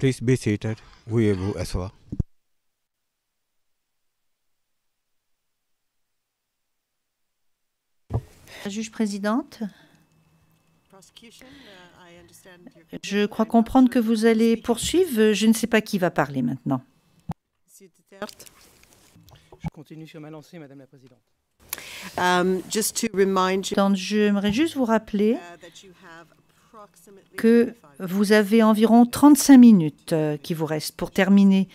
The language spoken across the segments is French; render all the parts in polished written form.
Please be seated. Veuillez vous asseoir. Juge présidente, je crois comprendre que vous allez poursuivre. Je ne sais pas qui va parler maintenant. Je continue sur ma lancée, Madame la Présidente. J'aimerais juste vous rappeler que vous avez environ 35 minutes qui vous restent pour terminer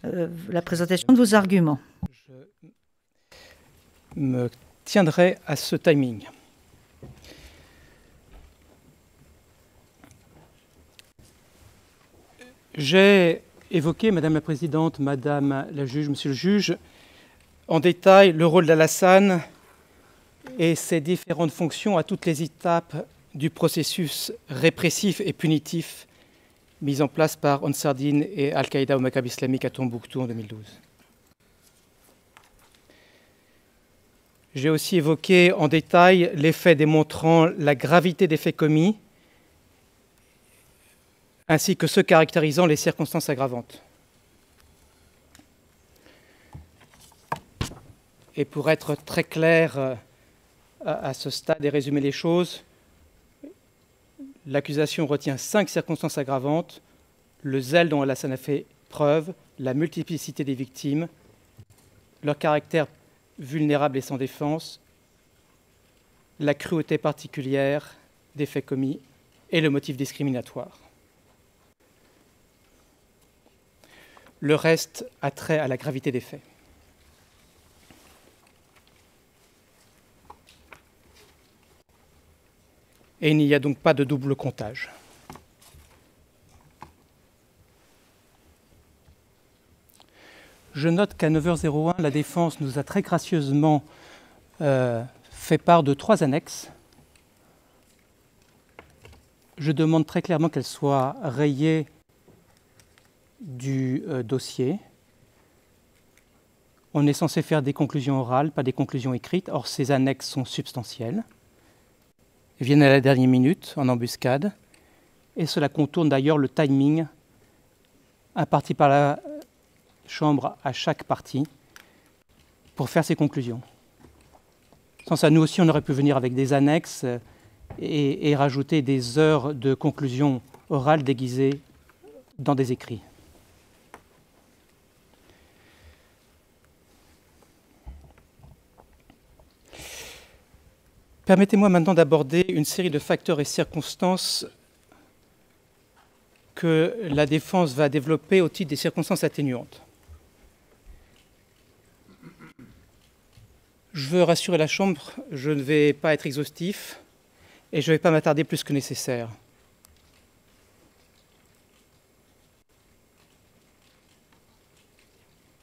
la présentation de vos arguments. Je me tiendrai à ce timing. J'ai évoqué, Madame la Présidente, Madame la Juge, Monsieur le Juge, en détail le rôle d'Al-Hassan et ses différentes fonctions à toutes les étapes du processus répressif et punitif mis en place par Ansar Dine et Al-Qaïda au Maghreb islamique à Tombouctou en 2012. J'ai aussi évoqué en détail les faits démontrant la gravité des faits commis ainsi que ceux caractérisant les circonstances aggravantes. Et pour être très clair à ce stade et résumer les choses, l'accusation retient 5 circonstances aggravantes: le zèle dont Al-Hassan a fait preuve, la multiplicité des victimes, leur caractère vulnérable et sans défense, la cruauté particulière des faits commis et le motif discriminatoire. Le reste a trait à la gravité des faits. Et il n'y a donc pas de double comptage. Je note qu'à 9h01, la défense nous a très gracieusement fait part de 3 annexes. Je demande très clairement qu'elles soient rayées du dossier. On est censé faire des conclusions orales, pas des conclusions écrites. Or, ces annexes sont substantielles. Elles viennent à la dernière minute, en embuscade. Et cela contourne d'ailleurs le timing imparti par la Chambre à chaque partie pour faire ses conclusions. Sans ça, nous aussi, on aurait pu venir avec des annexes et rajouter des heures de conclusion orale déguisées dans des écrits. Permettez-moi maintenant d'aborder une série de facteurs et circonstances que la défense va développer au titre des circonstances atténuantes. Je veux rassurer la Chambre, je ne vais pas être exhaustif et je ne vais pas m'attarder plus que nécessaire.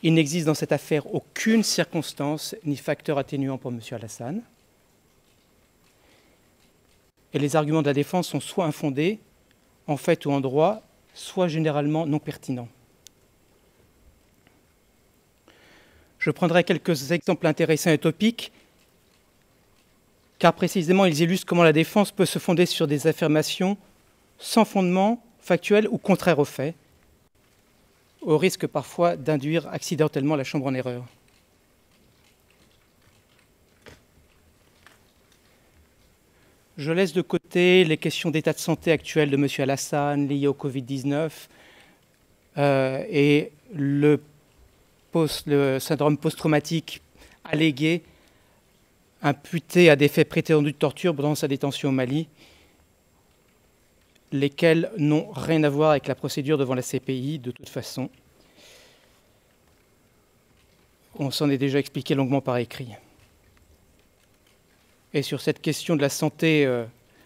Il n'existe dans cette affaire aucune circonstance ni facteur atténuant pour M. Al-Hassan. Et les arguments de la défense sont soit infondés, en fait ou en droit, soit généralement non pertinents. Je prendrai quelques exemples intéressants et topiques, car précisément ils illustrent comment la défense peut se fonder sur des affirmations sans fondement factuel ou contraires aux faits, au risque parfois d'induire accidentellement la Chambre en erreur. Je laisse de côté les questions d'état de santé actuel de M. Al-Hassan liées au Covid-19 et le syndrome post-traumatique allégué, imputé à des faits prétendus de torture pendant sa détention au Mali, lesquels n'ont rien à voir avec la procédure devant la CPI de toute façon. On s'en est déjà expliqué longuement par écrit. Et sur cette question de la santé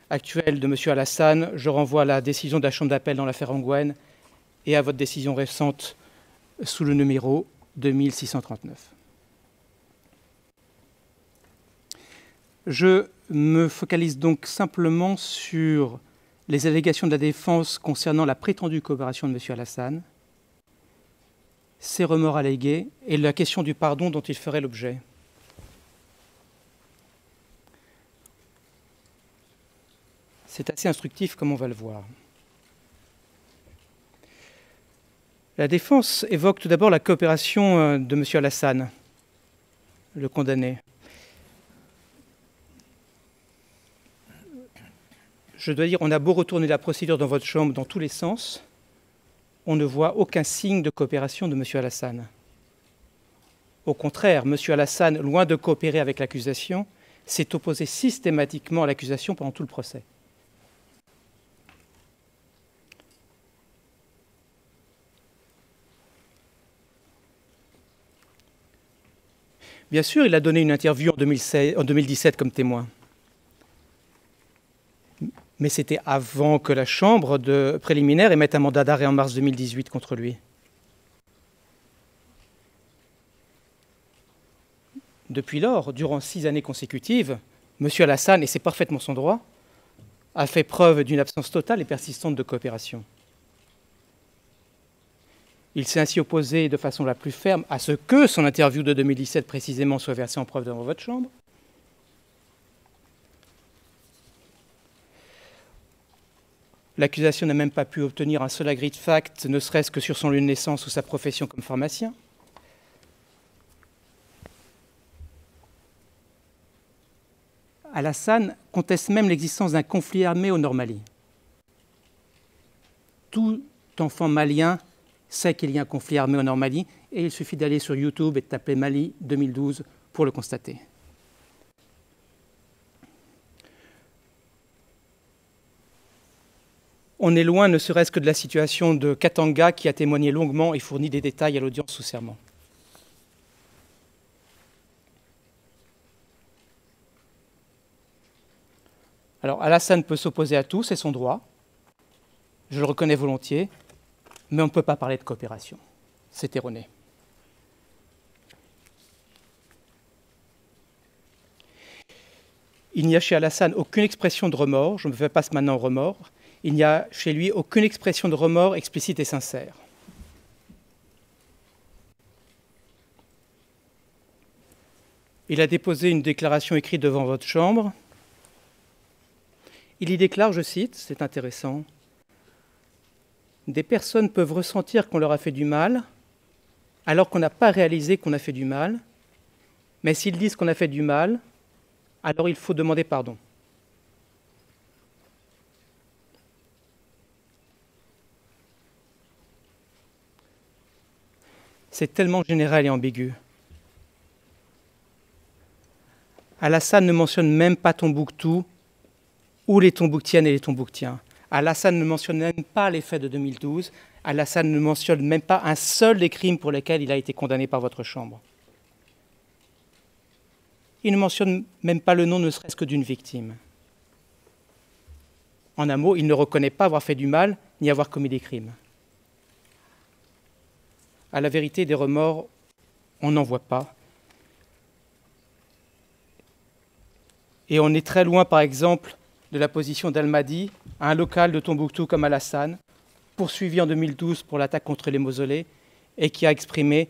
actuelle de M. Al-Hassan, je renvoie à la décision de la Chambre d'appel dans l'affaire Ongwen et à votre décision récente sous le numéro 2639. Je me focalise donc simplement sur les allégations de la défense concernant la prétendue coopération de M. Al-Hassan, ses remords allégués et la question du pardon dont il ferait l'objet. C'est assez instructif comme on va le voir. La défense évoque tout d'abord la coopération de M. Alassane, le condamné. Je dois dire, on a beau retourner la procédure dans votre chambre dans tous les sens, on ne voit aucun signe de coopération de M. Alassane. Au contraire, M. Alassane, loin de coopérer avec l'accusation, s'est opposé systématiquement à l'accusation pendant tout le procès. Bien sûr, il a donné une interview en 2017 comme témoin. Mais c'était avant que la Chambre préliminaire émette un mandat d'arrêt en mars 2018 contre lui. Depuis lors, durant 6 années consécutives, M. Alassane, et c'est parfaitement son droit, a fait preuve d'une absence totale et persistante de coopération. Il s'est ainsi opposé de façon la plus ferme à ce que son interview de 2017 précisément soit versée en preuve devant votre chambre. L'accusation n'a même pas pu obtenir un seul agree de fact, ne serait-ce que sur son lieu de naissance ou sa profession comme pharmacien. Alassane conteste même l'existence d'un conflit armé au Nord-Mali. Tout enfant malien sait qu'il y a un conflit armé au Nord-Mali et il suffit d'aller sur YouTube et de taper Mali 2012 pour le constater. On est loin, ne serait-ce que de la situation de Katanga qui a témoigné longuement et fourni des détails à l'audience sous serment. Alors, Alassane peut s'opposer à tout, c'est son droit. Je le reconnais volontiers, mais on ne peut pas parler de coopération. C'est erroné. Il n'y a chez Alassane aucune expression de remords, je ne me fais pas maintenant au remords. Il n'y a chez lui aucune expression de remords explicite et sincère. Il a déposé une déclaration écrite devant votre chambre. Il y déclare, je cite, c'est intéressant, « Des personnes peuvent ressentir qu'on leur a fait du mal, alors qu'on n'a pas réalisé qu'on a fait du mal, mais s'ils disent qu'on a fait du mal, alors il faut demander pardon. » C'est tellement général et ambigu. Alassane ne mentionne même pas Tombouctou ou les Tombouctiennes et les Tombouctiens. Alassane ne mentionne même pas les faits de 2012. Alassane ne mentionne même pas un seul des crimes pour lesquels il a été condamné par votre chambre. Il ne mentionne même pas le nom ne serait-ce que d'une victime. En un mot, il ne reconnaît pas avoir fait du mal ni avoir commis des crimes. À la vérité, des remords, on n'en voit pas. Et on est très loin, par exemple, de la position d'Almadi, un local de Tombouctou comme Alassane, poursuivi en 2012 pour l'attaque contre les mausolées, et qui a exprimé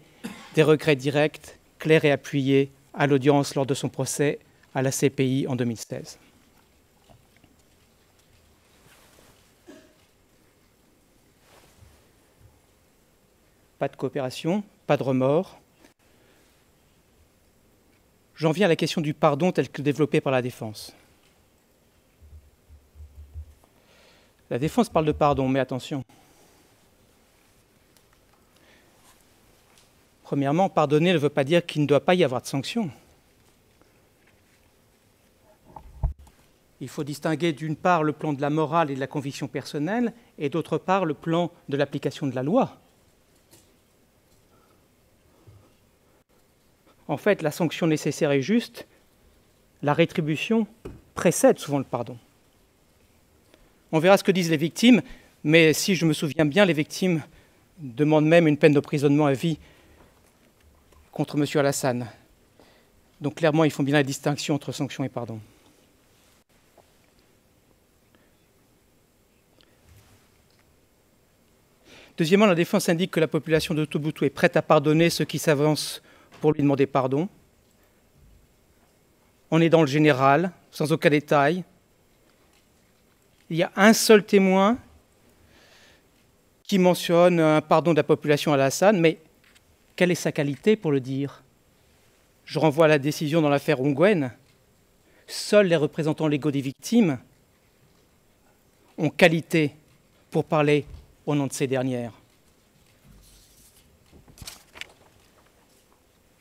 des regrets directs, clairs et appuyés à l'audience lors de son procès à la CPI en 2016. Pas de coopération, pas de remords. J'en viens à la question du pardon tel que développé par la défense. La défense parle de pardon, mais attention. Premièrement, pardonner ne veut pas dire qu'il ne doit pas y avoir de sanctions. Il faut distinguer d'une part le plan de la morale et de la conviction personnelle, et d'autre part le plan de l'application de la loi. En fait, la sanction nécessaire et juste, la rétribution précède souvent le pardon. On verra ce que disent les victimes, mais si je me souviens bien, les victimes demandent même une peine d'emprisonnement à vie contre M. Alassane. Donc clairement, ils font bien la distinction entre sanction et pardon. Deuxièmement, la défense indique que la population de Tombouctou est prête à pardonner ceux qui s'avancent pour lui demander pardon. On est dans le général, sans aucun détail. Il y a un seul témoin qui mentionne un pardon de la population à Alassane, mais quelle est sa qualité pour le dire? Je renvoie à la décision dans l'affaire Ongwen. Seuls les représentants légaux des victimes ont qualité pour parler au nom de ces dernières.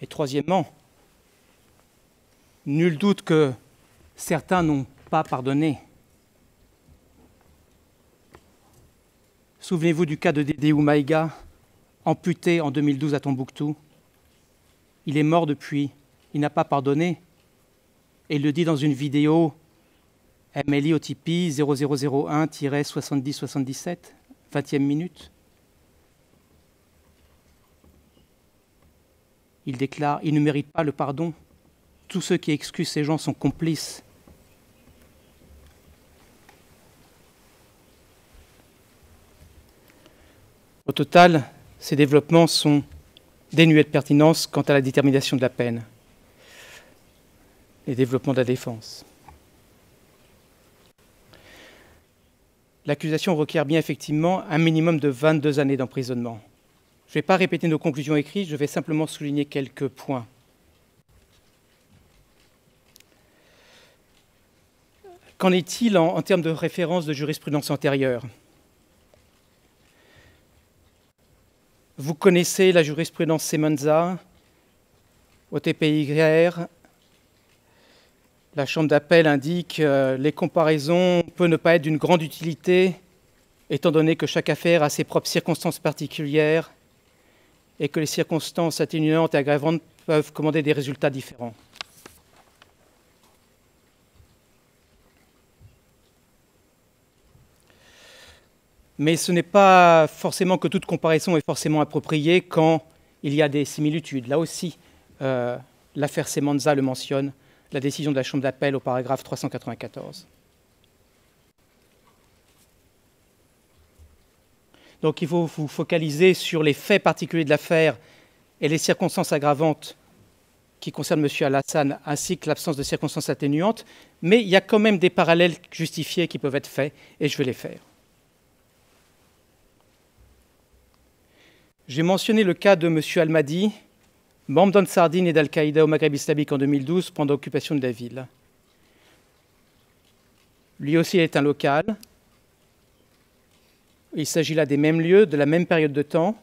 Et troisièmement, nul doute que certains n'ont pas pardonné. Souvenez-vous du cas de Dédé Oumaïga, amputé en 2012 à Tombouctou. Il est mort depuis, il n'a pas pardonné. Et il le dit dans une vidéo MLI au Tipeee 0001-7077, 20e minute. Il déclare « Il ne mérite pas le pardon. Tous ceux qui excusent ces gens sont complices. » Au total, ces développements sont dénués de pertinence quant à la détermination de la peine. Les développements de la défense. L'accusation requiert bien effectivement un minimum de 22 années d'emprisonnement. Je ne vais pas répéter nos conclusions écrites, je vais simplement souligner quelques points. Qu'en est-il en termes de référence de jurisprudence antérieure? Vous connaissez la jurisprudence Semenza, OTPYR. La Chambre d'appel indique les comparaisons peuvent ne pas être d'une grande utilité, étant donné que chaque affaire a ses propres circonstances particulières et que les circonstances atténuantes et aggravantes peuvent commander des résultats différents. Mais ce n'est pas forcément que toute comparaison est forcément appropriée quand il y a des similitudes. Là aussi, l'affaire Semenza le mentionne, la décision de la Chambre d'appel au paragraphe 394. Donc il faut vous focaliser sur les faits particuliers de l'affaire et les circonstances aggravantes qui concernent M. Alassane, ainsi que l'absence de circonstances atténuantes, mais il y a quand même des parallèles justifiés qui peuvent être faits, et je vais les faire. J'ai mentionné le cas de M. Al-Mahdi, membre d'Ansardine et d'Al-Qaïda au Maghreb islamique en 2012 pendant l'occupation de la ville. Lui aussi est un local. Il s'agit là des mêmes lieux, de la même période de temps.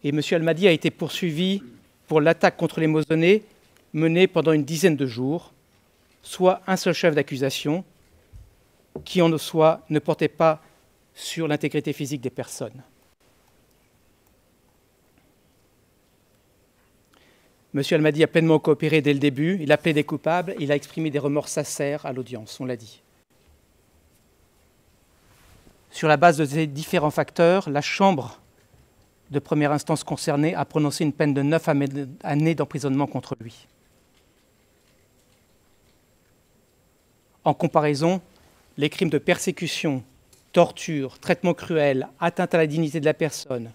Et M. Al-Mahdi a été poursuivi pour l'attaque contre les mausolées menée pendant une dizaine de jours, soit un seul chef d'accusation qui en soi ne portait pas sur l'intégrité physique des personnes. M. Al-Mahdi a pleinement coopéré dès le début, il a plaidé coupable, il a exprimé des remords sincères à l'audience, on l'a dit. Sur la base de ces différents facteurs, la Chambre de première instance concernée a prononcé une peine de 9 années d'emprisonnement contre lui. En comparaison, les crimes de persécution, torture, traitement cruel, atteinte à la dignité de la personne,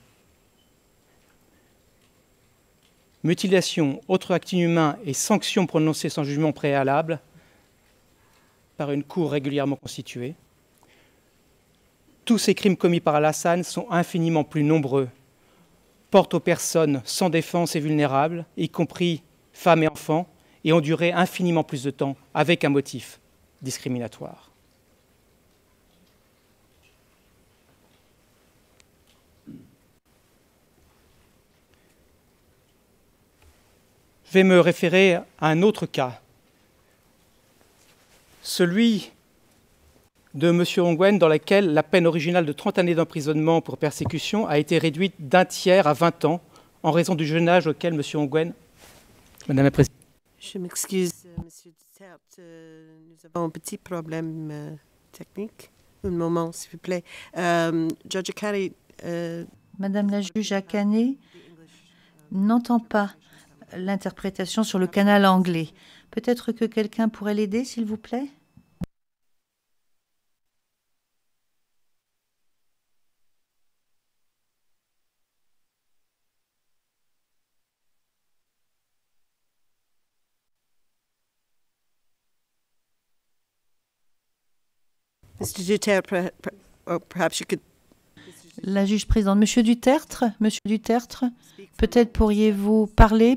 mutilation, autres actes inhumains et sanctions prononcées sans jugement préalable par une cour régulièrement constituée. Tous ces crimes commis par Alassane sont infiniment plus nombreux, portent aux personnes sans défense et vulnérables, y compris femmes et enfants, et ont duré infiniment plus de temps avec un motif discriminatoire. Je vais me référer à un autre cas, celui de M. Ongwen, dans lequel la peine originale de 30 années d'emprisonnement pour persécution a été réduite d'un tiers à 20 ans en raison du jeune âge auquel M. Ongwen... Madame la Présidente. Je m'excuse, Monsieur Duterte, nous avons un petit problème technique. Un moment, s'il vous plaît. Judge Akane, Madame la juge Akane n'entend pas l'interprétation sur le canal anglais. Peut-être que quelqu'un pourrait l'aider, s'il vous plaît? Mr. Duterte, or perhaps you could La juge présidente, Monsieur Dutertre, peut-être pourriez-vous parler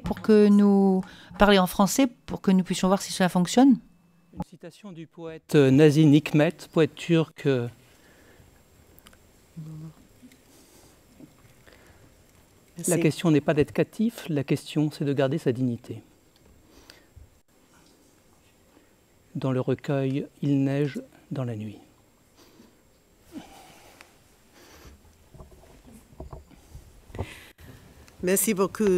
en français pour que nous puissions voir si cela fonctionne. Une citation du poète Nazım Hikmet, poète turc. La question n'est pas d'être captif, la question c'est de garder sa dignité. Dans le recueil « Il neige dans la nuit ». Merci beaucoup,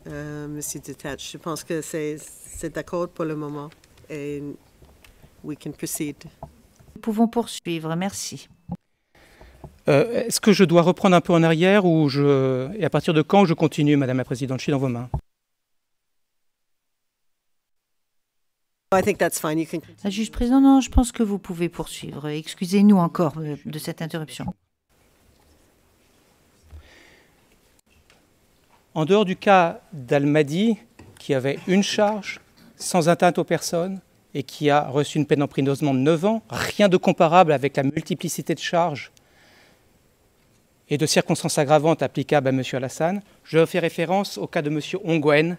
Monsieur Dutertre. Je pense que c'est d'accord pour le moment et we can proceed. Nous pouvons poursuivre, merci. Est-ce que je dois reprendre un peu en arrière et à partir de quand je continue, Madame la Présidente? Je suis dans vos mains. I think that's fine. You can continue. La juge présidente, non, je pense que vous pouvez poursuivre. Excusez-nous encore de cette interruption. En dehors du cas d'Al-Mahdi, qui avait une charge, sans atteinte aux personnes, et qui a reçu une peine d'emprisonnement de 9 ans, rien de comparable avec la multiplicité de charges et de circonstances aggravantes applicables à M. Alassane, je fais référence au cas de M. Ongwen,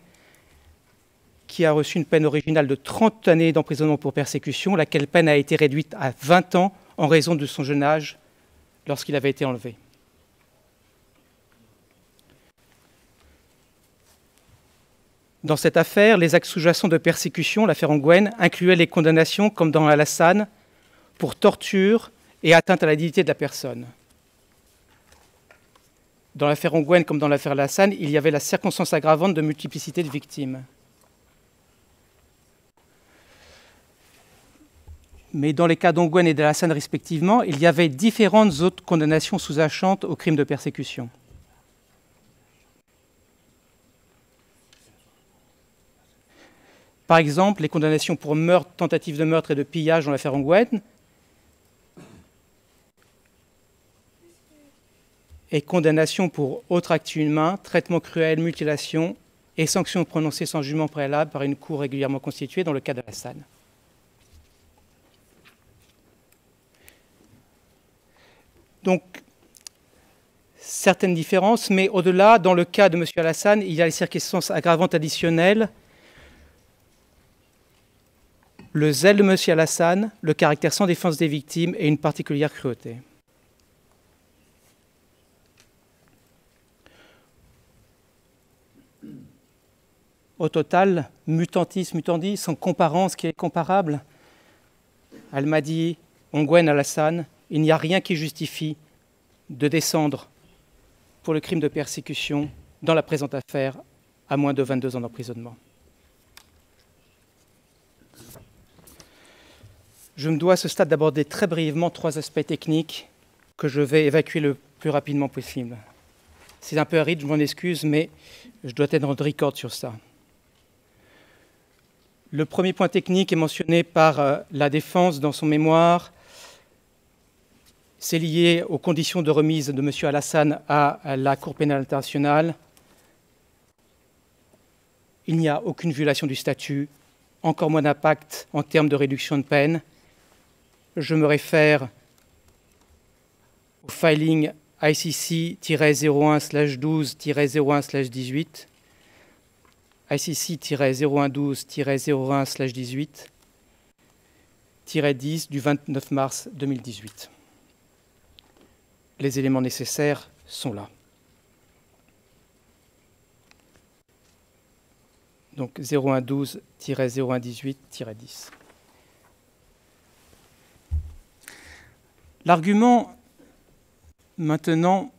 qui a reçu une peine originale de 30 années d'emprisonnement pour persécution, laquelle peine a été réduite à 20 ans en raison de son jeune âge lorsqu'il avait été enlevé. Dans cette affaire, les actes sous-jacents de persécution, l'affaire Ongwen, incluaient les condamnations, comme dans Alassane, pour torture et atteinte à la dignité de la personne. Dans l'affaire Ongwen, comme dans l'affaire Alassane, il y avait la circonstance aggravante de multiplicité de victimes. Mais dans les cas d'Ongwen et d'Alassane respectivement, il y avait différentes autres condamnations sous-jacentes aux crimes de persécution. Par exemple, les condamnations pour meurtre, tentative de meurtre et de pillage dans l'affaire Ongwen et condamnations pour autres actes humains, traitement cruel, mutilation et sanctions prononcées sans jugement préalable par une cour régulièrement constituée dans le cas d'Alassane. Donc, certaines différences, mais au-delà, dans le cas de M. Alassane, il y a les circonstances aggravantes additionnelles, le zèle de M. Alassane, le caractère sans défense des victimes et une particulière cruauté. Au total, mutantis mutandis, en comparant ce qui est comparable, Al-Mahdi, Ongwen, Alassane, il n'y a rien qui justifie de descendre pour le crime de persécution dans la présente affaire à moins de 22 ans d'emprisonnement. Je me dois à ce stade d'aborder très brièvement 3 aspects techniques que je vais évacuer le plus rapidement possible. C'est un peu aride, je m'en excuse, mais je dois être en record sur ça. Le premier point technique est mentionné par la défense dans son mémoire. C'est lié aux conditions de remise de M. Alassane à la Cour pénale internationale. Il n'y a aucune violation du statut, encore moins d'impact en termes de réduction de peine. Je me réfère au filing ICC-01/12-01/18, ICC-0112-01/18, -10 du 29 mars 2018. Les éléments nécessaires sont là. Donc 0112-0118-10. L'argument maintenant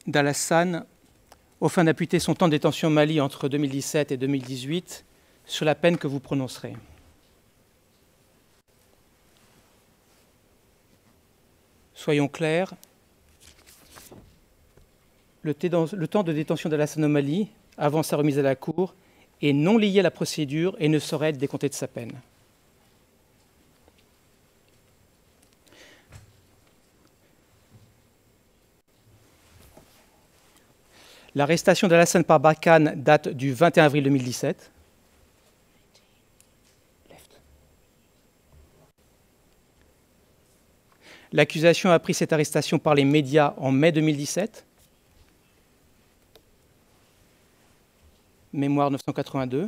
d'Alassane, aux fins d'appuyer son temps de détention au Mali entre 2017 et 2018, sur la peine que vous prononcerez. Soyons clairs, le temps de détention d'Alassane au Mali, avant sa remise à la Cour, est non lié à la procédure et ne saurait être décompté de sa peine. L'arrestation d'Alassane par Barkhane date du 21 avril 2017. L'accusation a appris cette arrestation par les médias en mai 2017. Mémoire 982.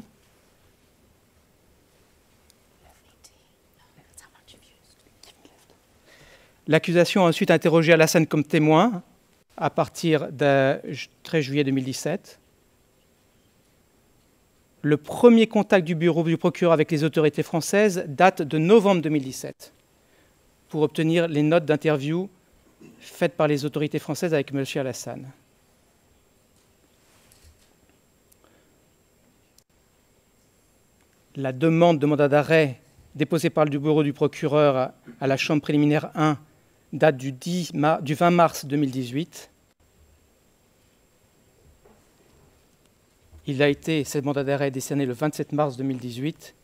L'accusation a ensuite interrogé Alassane comme témoin à partir de 13 juillet 2017. Le premier contact du bureau du procureur avec les autorités françaises date de novembre 2017 pour obtenir les notes d'interview faites par les autorités françaises avec M. Alassane. La demande de mandat d'arrêt déposée par le bureau du procureur à la chambre préliminaire 1 date du 20 mars 2018. Il a été, ce mandat d'arrêt, décerné le 27 mars 2018.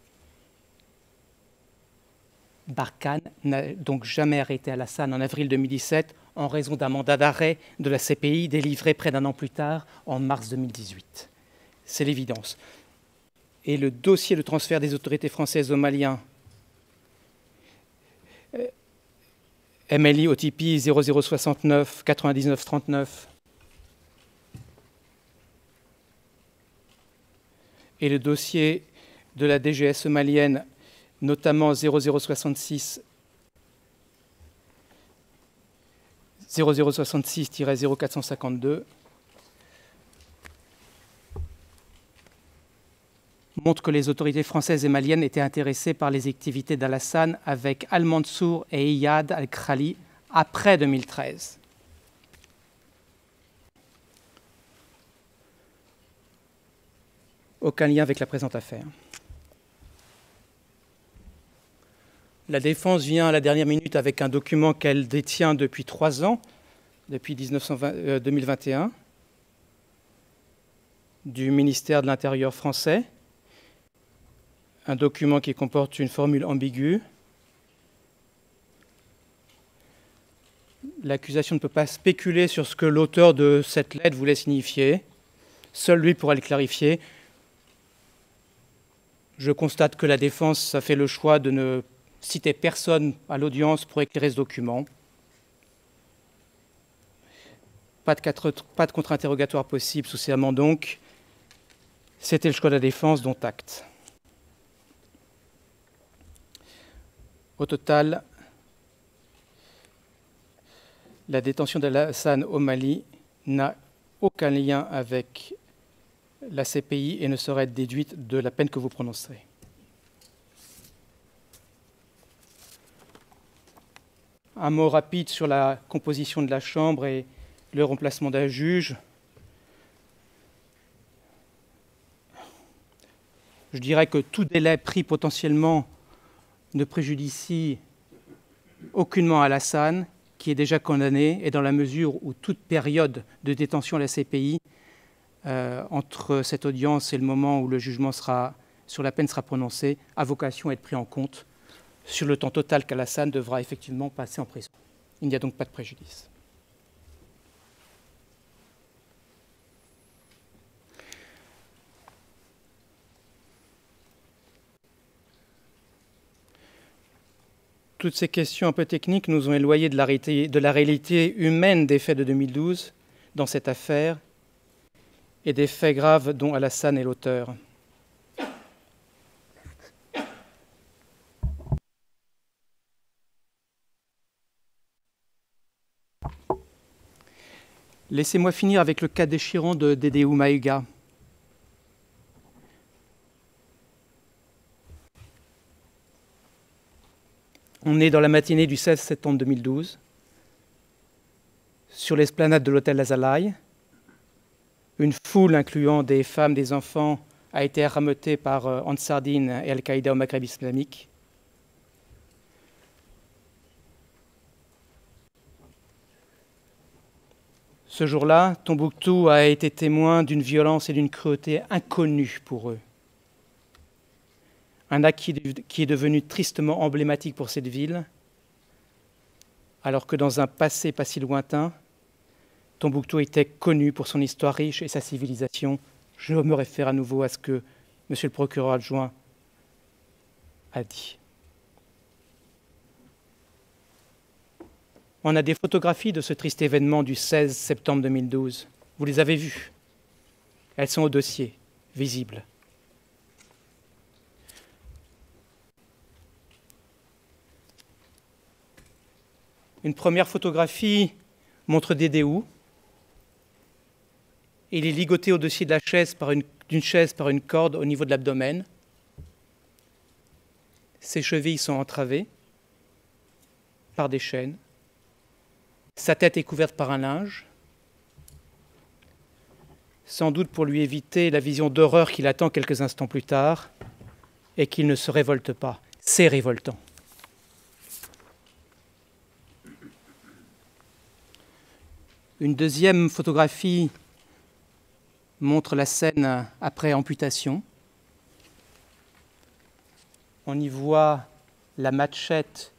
Barkhane n'a donc jamais arrêté Alassane en avril 2017 en raison d'un mandat d'arrêt de la CPI délivré près d'un an plus tard, en mars 2018. C'est l'évidence. Et le dossier de transfert des autorités françaises aux Maliens, MLI OTP 0069 99 39, et le dossier de la DGSE malienne, notamment 0066 0066-0452, montre que les autorités françaises et maliennes étaient intéressées par les activités d'Alassane avec Al-Mansour et Iyad al-Khrali après 2013. Aucun lien avec la présente affaire. La défense vient à la dernière minute avec un document qu'elle détient depuis 3 ans, depuis 2021, du ministère de l'Intérieur français. Un document qui comporte une formule ambiguë. L'accusation ne peut pas spéculer sur ce que l'auteur de cette lettre voulait signifier. Seul lui pourra le clarifier. Je constate que la défense a fait le choix de ne citer personne à l'audience pour éclairer ce document. Pas de contre-interrogatoire possible sous serment donc. C'était le choix de la défense, dont acte. Au total, la détention d'Alassane au Mali n'a aucun lien avec la CPI et ne saurait être déduite de la peine que vous prononcerez. Un mot rapide sur la composition de la Chambre et le remplacement d'un juge. Je dirais que tout délai pris potentiellement ne préjudicie aucunement Alassane, qui est déjà condamné, et dans la mesure où toute période de détention à la CPI, entre cette audience et le moment où le jugement sur la peine sera prononcé, a vocation à être pris en compte sur le temps total qu'Alassane devra effectivement passer en prison. Il n'y a donc pas de préjudice. Toutes ces questions un peu techniques nous ont éloignés de la réalité humaine des faits de 2012 dans cette affaire et des faits graves dont Alassane est l'auteur. Laissez-moi finir avec le cas déchirant de Dedeu Maïga. On est dans la matinée du 16 septembre 2012, sur l'esplanade de l'hôtel Azalaï. Une foule, incluant des femmes, des enfants, a été rameutée par Ansar Dine et Al-Qaïda au Maghreb islamique. Ce jour-là, Tombouctou a été témoin d'une violence et d'une cruauté inconnues pour eux. Un acte qui est devenu tristement emblématique pour cette ville, alors que dans un passé pas si lointain, Tombouctou était connu pour son histoire riche et sa civilisation. Je me réfère à nouveau à ce que M. le procureur adjoint a dit. On a des photographies de ce triste événement du 16 septembre 2012. Vous les avez vues. Elles sont au dossier, visibles. Une première photographie montre Dédéou. Il est ligoté au-dessus de la chaise d'une chaise par une corde au niveau de l'abdomen. Ses chevilles sont entravées par des chaînes. Sa tête est couverte par un linge, sans doute pour lui éviter la vision d'horreur qui l'attend quelques instants plus tard et qu'il ne se révolte pas. C'est révoltant. Une deuxième photographie montre la scène après amputation. On y voit la machette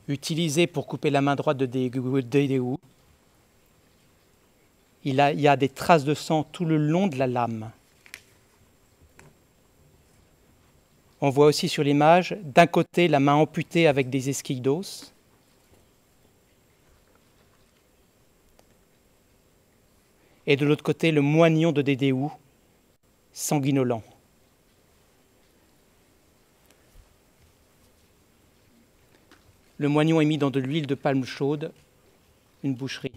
utilisée pour couper la main droite de Dédéou. Il y a des traces de sang tout le long de la lame. On voit aussi sur l'image, d'un côté, la main amputée avec des esquilles d'os. Et de l'autre côté, le moignon de Dédéou, sanguinolent. Le moignon est mis dans de l'huile de palme chaude, une boucherie.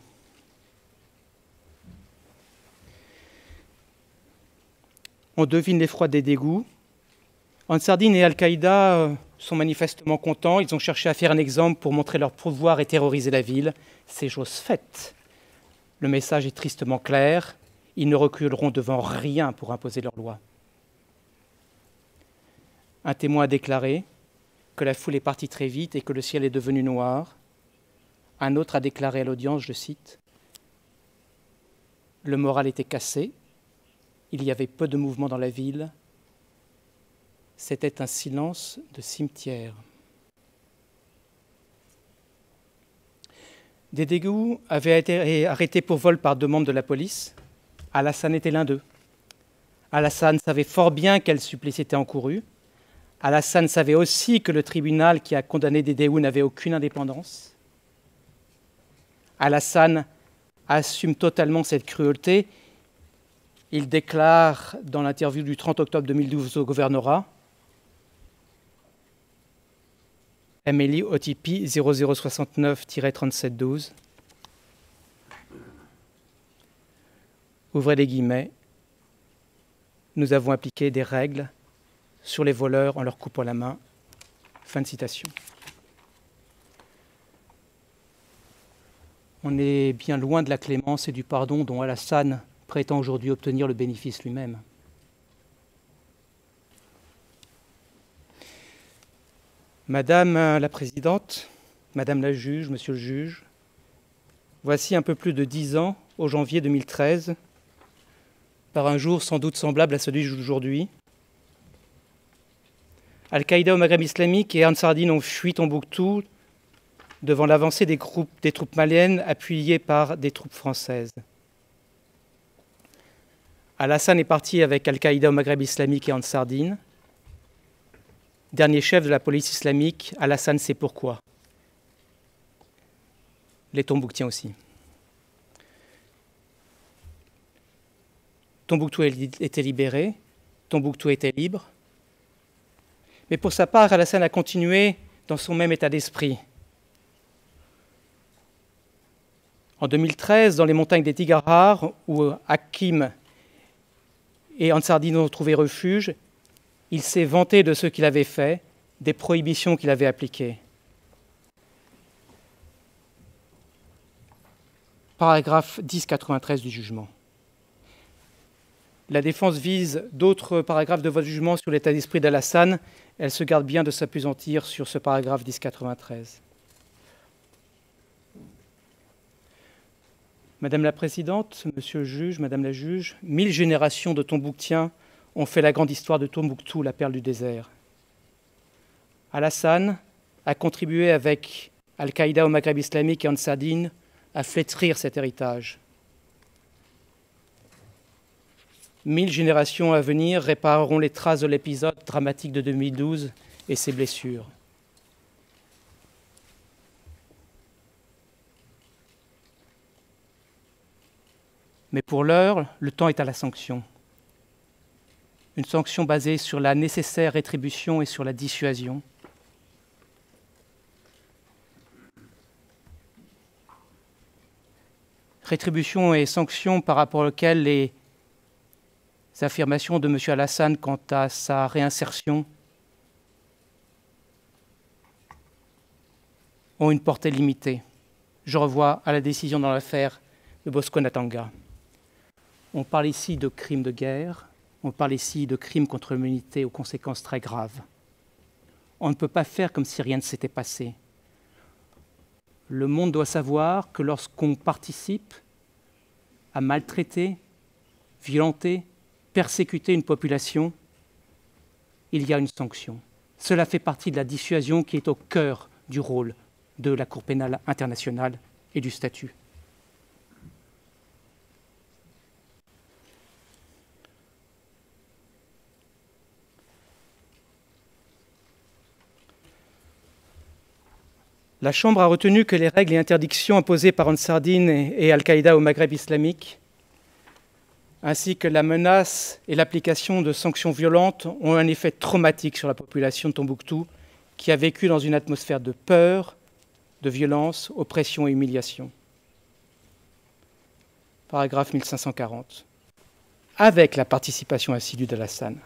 On devine l'effroi des dégoûts. Ansardine et Al-Qaïda sont manifestement contents. Ils ont cherché à faire un exemple pour montrer leur pouvoir et terroriser la ville. C'est chose faite. Le message est tristement clair. Ils ne reculeront devant rien pour imposer leur loi. Un témoin a déclaré que la foule est partie très vite et que le ciel est devenu noir. Un autre a déclaré à l'audience, je cite, « Le moral était cassé, il y avait peu de mouvement dans la ville, c'était un silence de cimetière. » Dédéou avait été arrêté pour vol par 2 membres de la police. Alassane était l'un d'eux. Alassane savait fort bien quel supplice était encouru. Alassane savait aussi que le tribunal qui a condamné Dédéou n'avait aucune indépendance. Alassane assume totalement cette cruauté. Il déclare dans l'interview du 30 octobre 2012 au gouvernorat, Amélie OTP 0069-3712, ouvrez les guillemets, nous avons appliqué des règles sur les voleurs en leur coupant la main. Fin de citation. On est bien loin de la clémence et du pardon dont Alassane prétend aujourd'hui obtenir le bénéfice lui-même. Madame la Présidente, Madame la Juge, Monsieur le Juge, voici un peu plus de 10 ans, au janvier 2013, par un jour sans doute semblable à celui d'aujourd'hui, Al-Qaïda au Maghreb islamique et Ansardine ont fui Tombouctou devant l'avancée des troupes maliennes appuyées par des troupes françaises. Alassane est parti avec Al-Qaïda au Maghreb islamique et Ansardine. Dernier chef de la police islamique, Alassane sait pourquoi. Les Tombouctiens aussi. Tombouctou était libéré, Tombouctou était libre. Mais pour sa part, Alassane a continué dans son même état d'esprit. En 2013, dans les montagnes des Tigarar, où Hakim et Ansardine ont trouvé refuge, il s'est vanté de ce qu'il avait fait, des prohibitions qu'il avait appliquées. Paragraphe 1093 du jugement. La défense vise d'autres paragraphes de votre jugement sur l'état d'esprit d'Alassane. Elle se garde bien de s'appesantir sur ce paragraphe 1093. Madame la Présidente, Monsieur le Juge, Madame la Juge, 1000 générations de Tombouctiens ont fait la grande histoire de Tombouctou, la perle du désert. Alassane a contribué avec Al-Qaïda au Maghreb islamique et Ansardine à flétrir cet héritage. 1000 générations à venir répareront les traces de l'épisode dramatique de 2012 et ses blessures. Mais pour l'heure, le temps est à la sanction. Une sanction basée sur la nécessaire rétribution et sur la dissuasion. Rétribution et sanction par rapport auxquelles les affirmations de M. Alassane quant à sa réinsertion ont une portée limitée. Je revois à la décision dans l'affaire de Bosco Ntaganda. On parle ici de crimes de guerre, on parle ici de crimes contre l'humanité aux conséquences très graves. On ne peut pas faire comme si rien ne s'était passé. Le monde doit savoir que lorsqu'on participe à maltraiter, violenter, persécuter une population, il y a une sanction. Cela fait partie de la dissuasion qui est au cœur du rôle de la Cour pénale internationale et du statut. La Chambre a retenu que les règles et interdictions imposées par Ansar Dine et Al-Qaïda au Maghreb islamique, ainsi que la menace et l'application de sanctions violentes, ont un effet traumatique sur la population de Tombouctou, qui a vécu dans une atmosphère de peur, de violence, oppression et humiliation. Paragraphe 1540. Avec la participation assidue d'Alassane.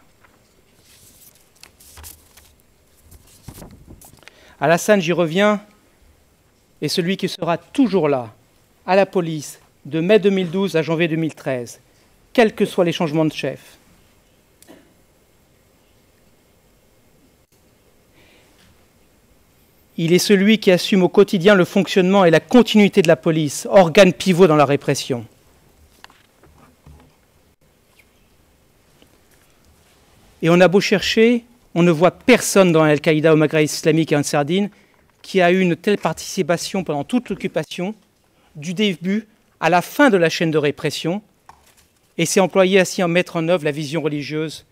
Alassane, j'y reviens, est celui qui sera toujours là, à la police, de mai 2012 à janvier 2013, quels que soient les changements de chef. Il est celui qui assume au quotidien le fonctionnement et la continuité de la police, organe pivot dans la répression. Et on a beau chercher, on ne voit personne dans Al-Qaïda au Maghreb islamique et Ansar Dine qui a eu une telle participation pendant toute l'occupation, du début à la fin de la chaîne de répression, et s'est employé ainsi à mettre en œuvre la vision religieuse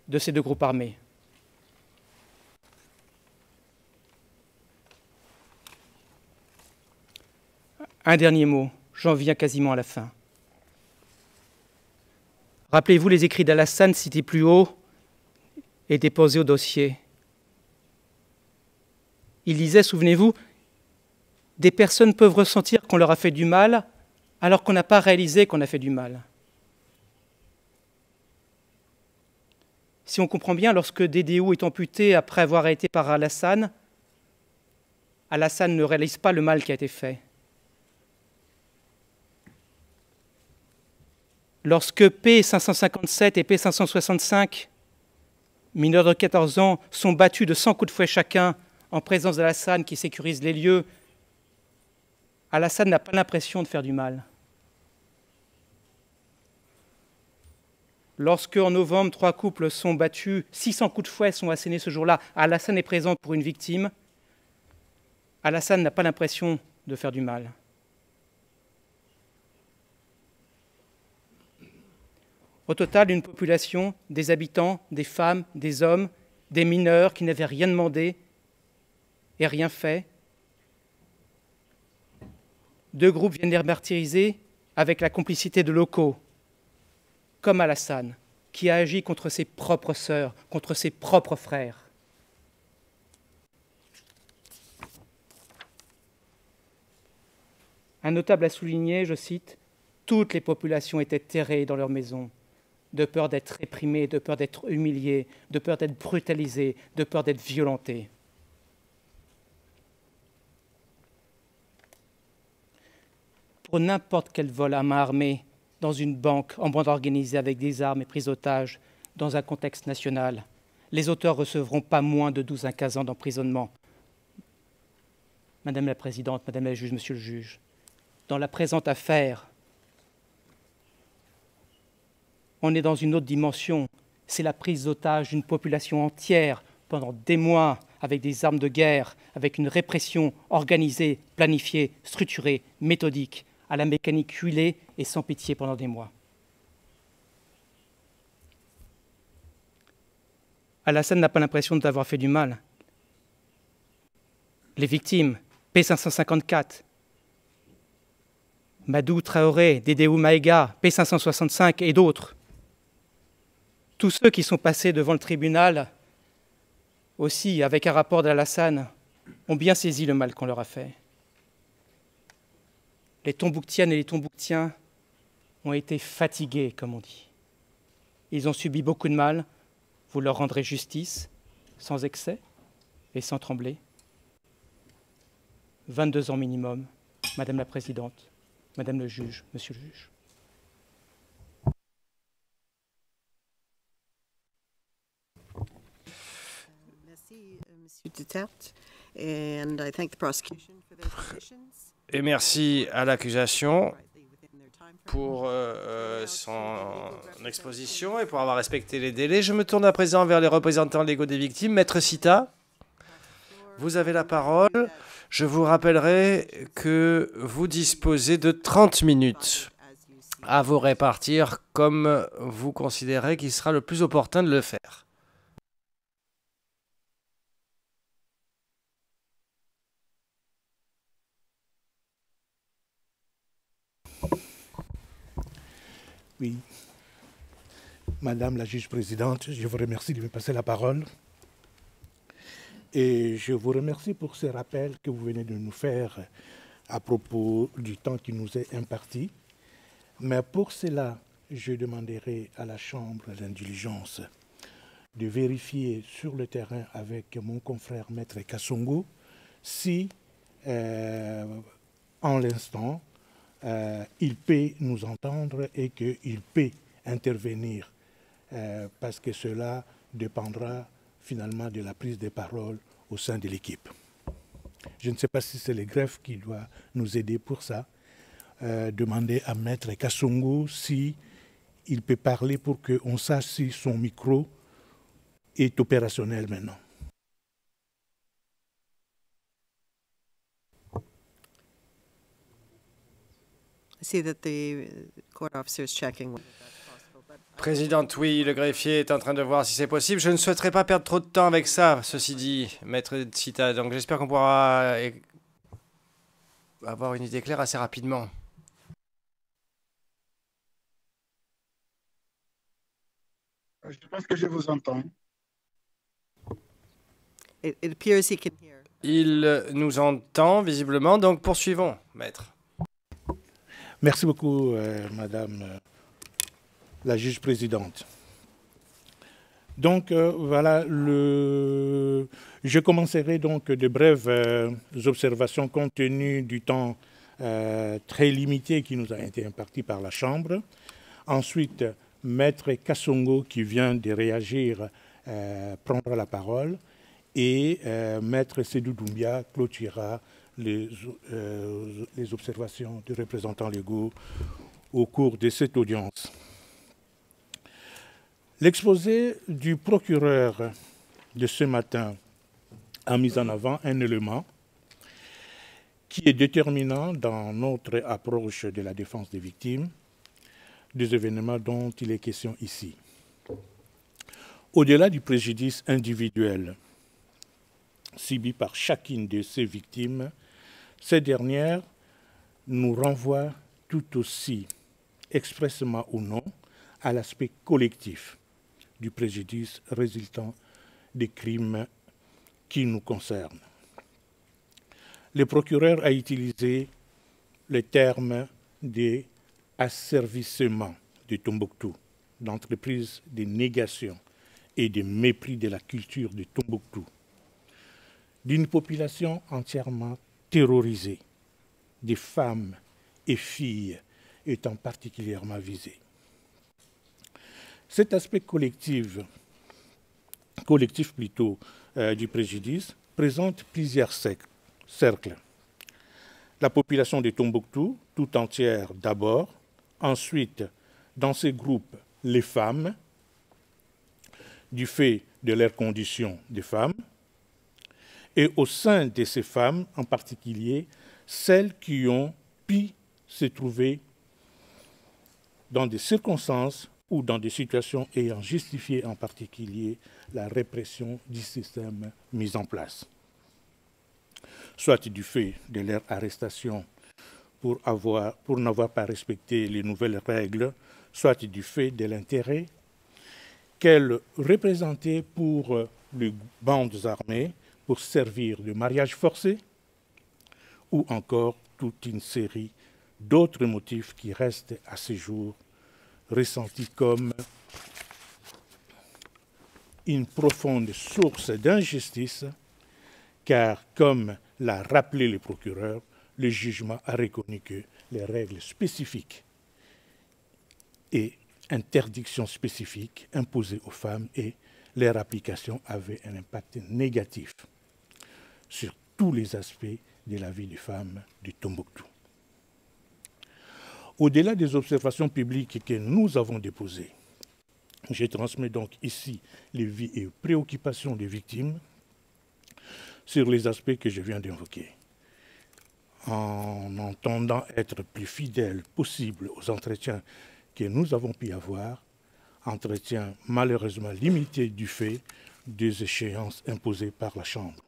de ces deux groupes armés. Un dernier mot, j'en viens quasiment à la fin. Rappelez-vous les écrits d'Alassane cités plus haut et déposés au dossier. Il disait, souvenez-vous, des personnes peuvent ressentir qu'on leur a fait du mal alors qu'on n'a pas réalisé qu'on a fait du mal. Si on comprend bien, lorsque Dédéou est amputé après avoir été par Alassane, Alassane ne réalise pas le mal qui a été fait. Lorsque P557 et P565, mineurs de 14 ans, sont battus de 100 coups de fouet chacun en présence d'Alassane qui sécurise les lieux, Alassane n'a pas l'impression de faire du mal. Lorsque, en novembre, 3 couples sont battus, 600 coups de fouet sont assénés ce jour-là, Alassane est présent pour une victime, Alassane n'a pas l'impression de faire du mal. Au total, une population, des habitants, des femmes, des hommes, des mineurs qui n'avaient rien demandé et rien fait. 2 groupes viennent les martyriser avec la complicité de locaux, comme Alassane, qui a agi contre ses propres sœurs, contre ses propres frères. Un notable a souligné, je cite, « Toutes les populations étaient terrées dans leurs maisons, de peur d'être réprimées, de peur d'être humiliées, de peur d'être brutalisées, de peur d'être violentées. » Pour n'importe quel vol à main armée dans une banque en bande organisée avec des armes et prise d'otages dans un contexte national, les auteurs recevront pas moins de 12 à 15 ans d'emprisonnement. Madame la Présidente, Madame la Juge, Monsieur le Juge, dans la présente affaire, on est dans une autre dimension. C'est la prise d'otage d'une population entière pendant des mois avec des armes de guerre, avec une répression organisée, planifiée, structurée, méthodique, à la mécanique huilée et sans pitié pendant des mois. Alassane n'a pas l'impression d'avoir fait du mal. Les victimes, P554, Madou Traoré, Dédéou Maïga, P565 et d'autres. Tous ceux qui sont passés devant le tribunal, aussi avec un rapport d'Alassane, ont bien saisi le mal qu'on leur a fait. Les Tombouctiennes et les Tombouctiens ont été fatigués, comme on dit. Ils ont subi beaucoup de mal. Vous leur rendrez justice, sans excès et sans trembler. 22 ans minimum, Madame la Présidente, Madame le juge, Monsieur le juge. Merci, Monsieur Duterte, and I thank the prosecution for their positions. Et merci à l'accusation pour son exposition et pour avoir respecté les délais. Je me tourne à présent vers les représentants légaux des victimes. Maître Sita, vous avez la parole. Je vous rappellerai que vous disposez de 30 minutes à vous répartir comme vous considérez qu'il sera le plus opportun de le faire. Oui. Madame la juge présidente, je vous remercie de me passer la parole. Et je vous remercie pour ces rappels que vous venez de nous faire à propos du temps qui nous est imparti. Mais pour cela, je demanderai à la Chambre d'indulgence de vérifier sur le terrain avec mon confrère Maître Kassongo si, en l'instant, il peut nous entendre et qu'il peut intervenir parce que cela dépendra finalement de la prise de parole au sein de l'équipe. Je ne sais pas si c'est le greffe qui doit nous aider pour ça. Demander à Maître Kassongo si il peut parler pour qu'on sache si son micro est opérationnel maintenant. Présidente, oui, le greffier est en train de voir si c'est possible. Je ne souhaiterais pas perdre trop de temps avec ça, ceci dit, Maître Sita. Donc j'espère qu'on pourra avoir une idée claire assez rapidement. Je pense que je vous entends. Il nous entend visiblement, donc poursuivons, Maître. Merci beaucoup, Madame la juge présidente. Donc, voilà, je commencerai donc de brèves observations compte tenu du temps très limité qui nous a été imparti par la Chambre. Ensuite, Maître Kassongo, qui vient de réagir, prendra la parole. Et Maître Sédou Doumbia clôturera les observations des représentants légaux au cours de cette audience. L'exposé du procureur de ce matin a mis en avant un élément qui est déterminant dans notre approche de la défense des victimes, des événements dont il est question ici. Au-delà du préjudice individuel subi par chacune de ces victimes, ces dernières nous renvoient tout aussi, expressément ou non, à l'aspect collectif du préjudice résultant des crimes qui nous concernent. Le procureur a utilisé le terme d'asservissement de Tombouctou, d'entreprise de négation et de mépris de la culture de Tombouctou, d'une population entièrement terrorisée, des femmes et filles étant particulièrement visées. Cet aspect collectif du préjudice présente plusieurs cercles. La population de Tombouctou, tout entière d'abord, ensuite, dans ces groupes, les femmes, du fait de leurs conditions de femmes, et au sein de ces femmes, en particulier, celles qui ont pu se trouver dans des circonstances ou dans des situations ayant justifié en particulier la répression du système mis en place, soit du fait de leur arrestation pour n'avoir pas respecté les nouvelles règles, soit du fait de l'intérêt qu'elles représentaient pour les bandes armées pour servir de mariage forcé, ou encore toute une série d'autres motifs qui restent à ce jour ressentis comme une profonde source d'injustice, car, comme l'a rappelé le procureur, le jugement a reconnu que les règles spécifiques et interdictions spécifiques imposées aux femmes et leur application avaient un impact négatif sur tous les aspects de la vie des femmes du Tombouctou. Au-delà des observations publiques que nous avons déposées, je transmets donc ici les vies et préoccupations des victimes sur les aspects que je viens d'invoquer. En entendant être plus fidèle possible aux entretiens que nous avons pu avoir, entretiens malheureusement limités du fait des échéances imposées par la Chambre.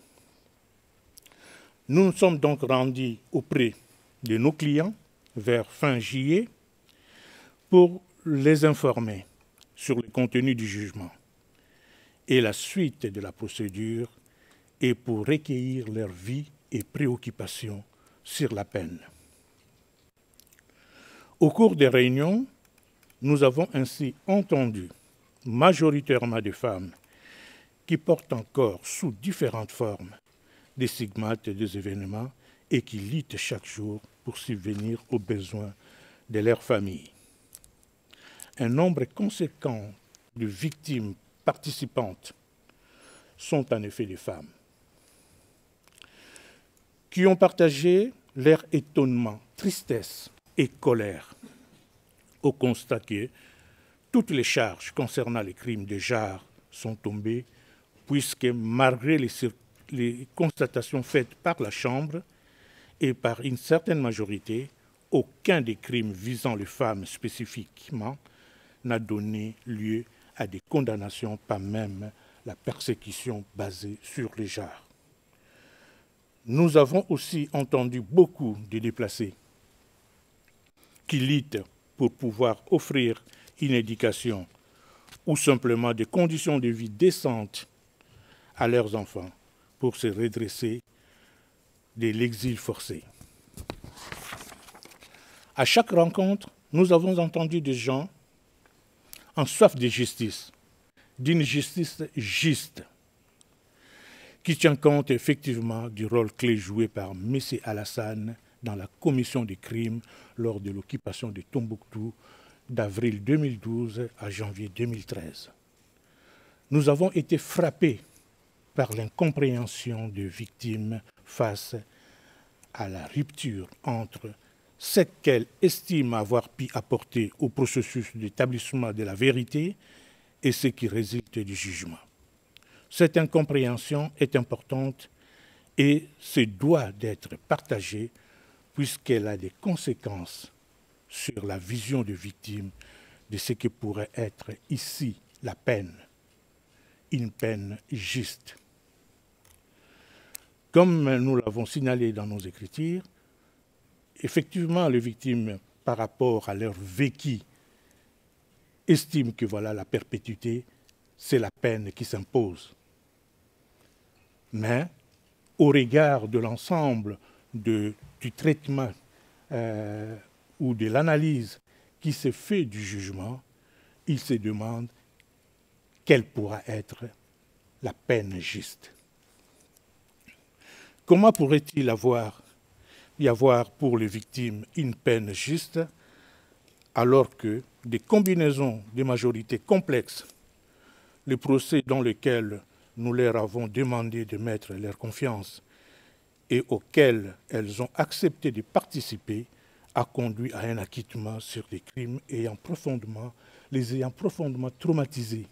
Nous nous sommes donc rendus auprès de nos clients vers fin juillet pour les informer sur le contenu du jugement et la suite de la procédure et pour recueillir leur vie et préoccupations sur la peine. Au cours des réunions, nous avons ainsi entendu majoritairement des femmes qui portent encore sous différentes formes des stigmates des événements et qui luttent chaque jour pour subvenir aux besoins de leur famille. Un nombre conséquent de victimes participantes sont en effet des femmes qui ont partagé leur étonnement, tristesse et colère au constat que toutes les charges concernant les crimes de genre sont tombées, puisque malgré les constatations faites par la Chambre et par une certaine majorité, aucun des crimes visant les femmes spécifiquement n'a donné lieu à des condamnations, pas même la persécution basée sur les genres. Nous avons aussi entendu beaucoup de déplacés qui luttent pour pouvoir offrir une éducation ou simplement des conditions de vie décentes à leurs enfants pour se redresser de l'exil forcé. À chaque rencontre, nous avons entendu des gens en soif de justice, d'une justice juste, qui tient compte effectivement du rôle clé joué par M. Alassane dans la commission des crimes lors de l'occupation de Tombouctou d'avril 2012 à janvier 2013. Nous avons été frappés par l'incompréhension des victimes face à la rupture entre ce qu'elles estiment avoir pu apporter au processus d'établissement de la vérité et ce qui résulte du jugement. Cette incompréhension est importante et se doit d'être partagée puisqu'elle a des conséquences sur la vision des victimes de ce que pourrait être ici la peine, une peine juste. Comme nous l'avons signalé dans nos écritures, effectivement, les victimes, par rapport à leur vécu, estiment que voilà la perpétuité, c'est la peine qui s'impose. Mais, au regard de l'ensemble du traitement ou de l'analyse qui se fait du jugement, ils se demandent quelle pourra être la peine juste. Comment pourrait-il y avoir pour les victimes une peine juste alors que des combinaisons de majorités complexes, les procès dans lesquels nous leur avons demandé de mettre leur confiance et auxquels elles ont accepté de participer, a conduit à un acquittement sur des crimes les ayant profondément traumatisés.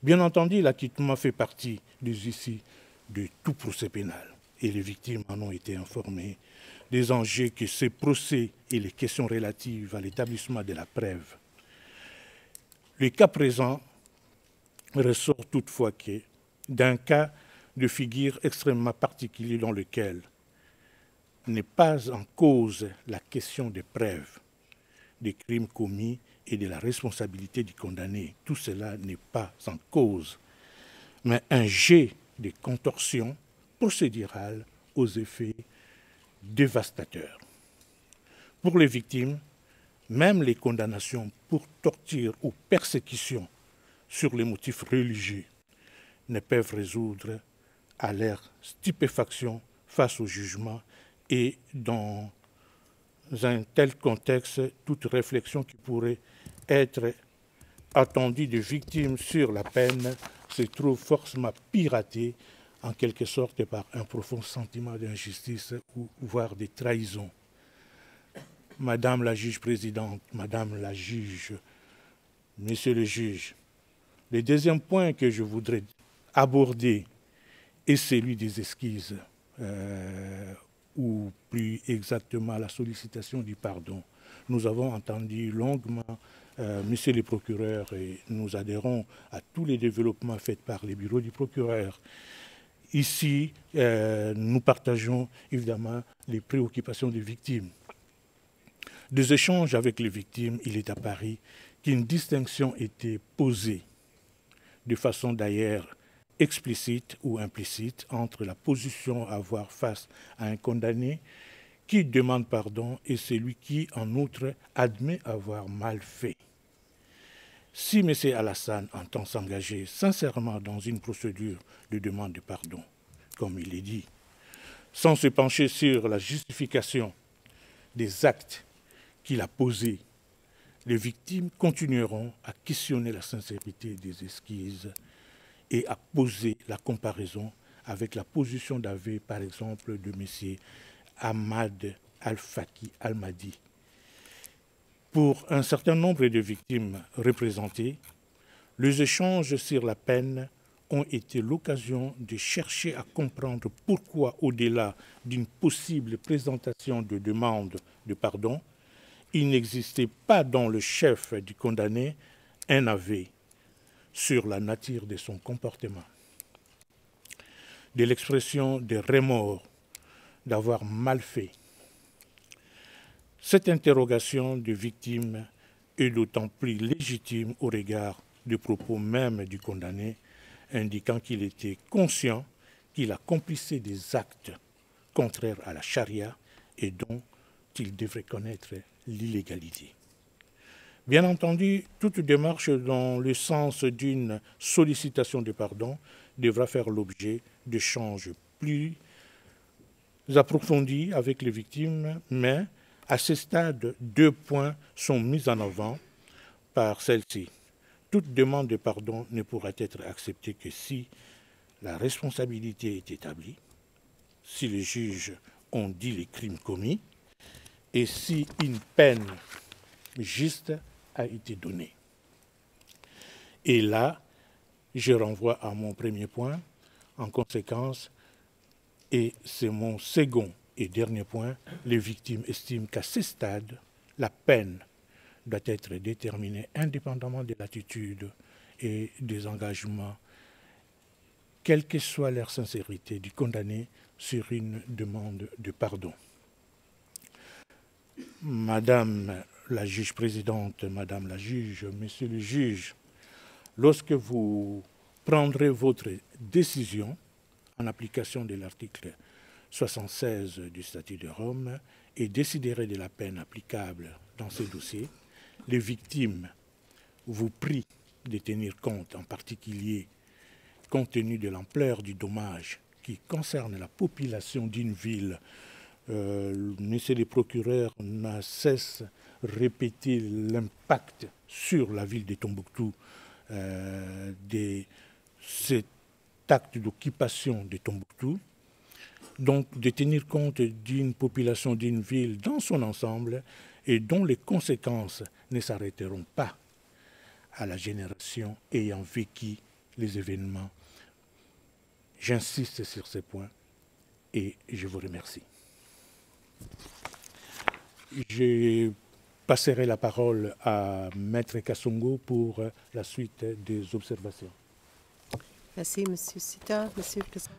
Bien entendu, l'acquittement fait partie des issues de tout procès pénal et les victimes en ont été informées des enjeux que ces procès et les questions relatives à l'établissement de la preuve. Le cas présent ressort toutefois d'un cas de figure extrêmement particulier dans lequel n'est pas en cause la question des preuves, des crimes commis et de la responsabilité du condamné. Tout cela n'est pas en cause, mais un jet de contorsion procédurale aux effets dévastateurs. Pour les victimes, même les condamnations pour torture ou persécution sur les motifs religieux ne peuvent résoudre à leur stupéfaction face au jugement et dans un tel contexte, toute réflexion qui pourrait être attendue des victimes sur la peine se trouve forcément piratée en quelque sorte par un profond sentiment d'injustice ou voire de trahison. Madame la juge présidente, Madame la juge, Monsieur le juge, le deuxième point que je voudrais aborder est celui des esquisses, ou plus exactement la sollicitation du pardon. Nous avons entendu longuement Monsieur le procureur et nous adhérons à tous les développements faits par les bureaux du procureur. Ici, nous partageons évidemment les préoccupations des victimes. Des échanges avec les victimes, il est apparu qu'une distinction était posée, de façon d'ailleurs explicite ou implicite, entre la position à avoir face à un condamné qui demande pardon et celui qui, en outre, admet avoir mal fait. Si M. Alassane entend s'engager sincèrement dans une procédure de demande de pardon, comme il est dit, sans se pencher sur la justification des actes qu'il a posés, les victimes continueront à questionner la sincérité des esquisses et à poser la comparaison avec la position d'aveu, par exemple, de M. Ahmad Al-Faki Al-Mahdi. Pour un certain nombre de victimes représentées, les échanges sur la peine ont été l'occasion de chercher à comprendre pourquoi, au-delà d'une possible présentation de demande de pardon, il n'existait pas dans le chef du condamné un aveu sur la nature de son comportement, de l'expression de remords, d'avoir mal fait. Cette interrogation de victime est d'autant plus légitime au regard des propos même du condamné, indiquant qu'il était conscient qu'il accomplissait des actes contraires à la charia et dont il devrait connaître l'illégalité. Bien entendu, toute démarche dans le sens d'une sollicitation de pardon devra faire l'objet d'échanges plus approfondis avec les victimes, mais à ce stade, 2 points sont mis en avant par celle-ci. Toute demande de pardon ne pourra être acceptée que si la responsabilité est établie, si les juges ont dit les crimes commis et si une peine juste a été donnée. Et là, je renvoie à mon premier point. En conséquence, et c'est mon second et dernier point, les victimes estiment qu'à ce stade, la peine doit être déterminée indépendamment de l'attitude et des engagements, quelle que soit leur sincérité, du condamné sur une demande de pardon. Madame la juge présidente, Madame la juge, Monsieur le juge, lorsque vous prendrez votre décision en application de l'article 76 du Statut de Rome et déciderez de la peine applicable dans ce dossier, les victimes vous prient de tenir compte, en particulier compte tenu de l'ampleur du dommage qui concerne la population d'une ville. Monsieur le procureur n'a cesse répéter l'impact sur la ville de Tombouctou de cet acte d'occupation de Tombouctou. Donc, de tenir compte d'une population d'une ville dans son ensemble et dont les conséquences ne s'arrêteront pas à la génération ayant vécu les événements. J'insiste sur ces points et je vous remercie. Je passerai la parole à Maître Kassongo pour la suite des observations. Merci, M. Sita. Monsieur le Président.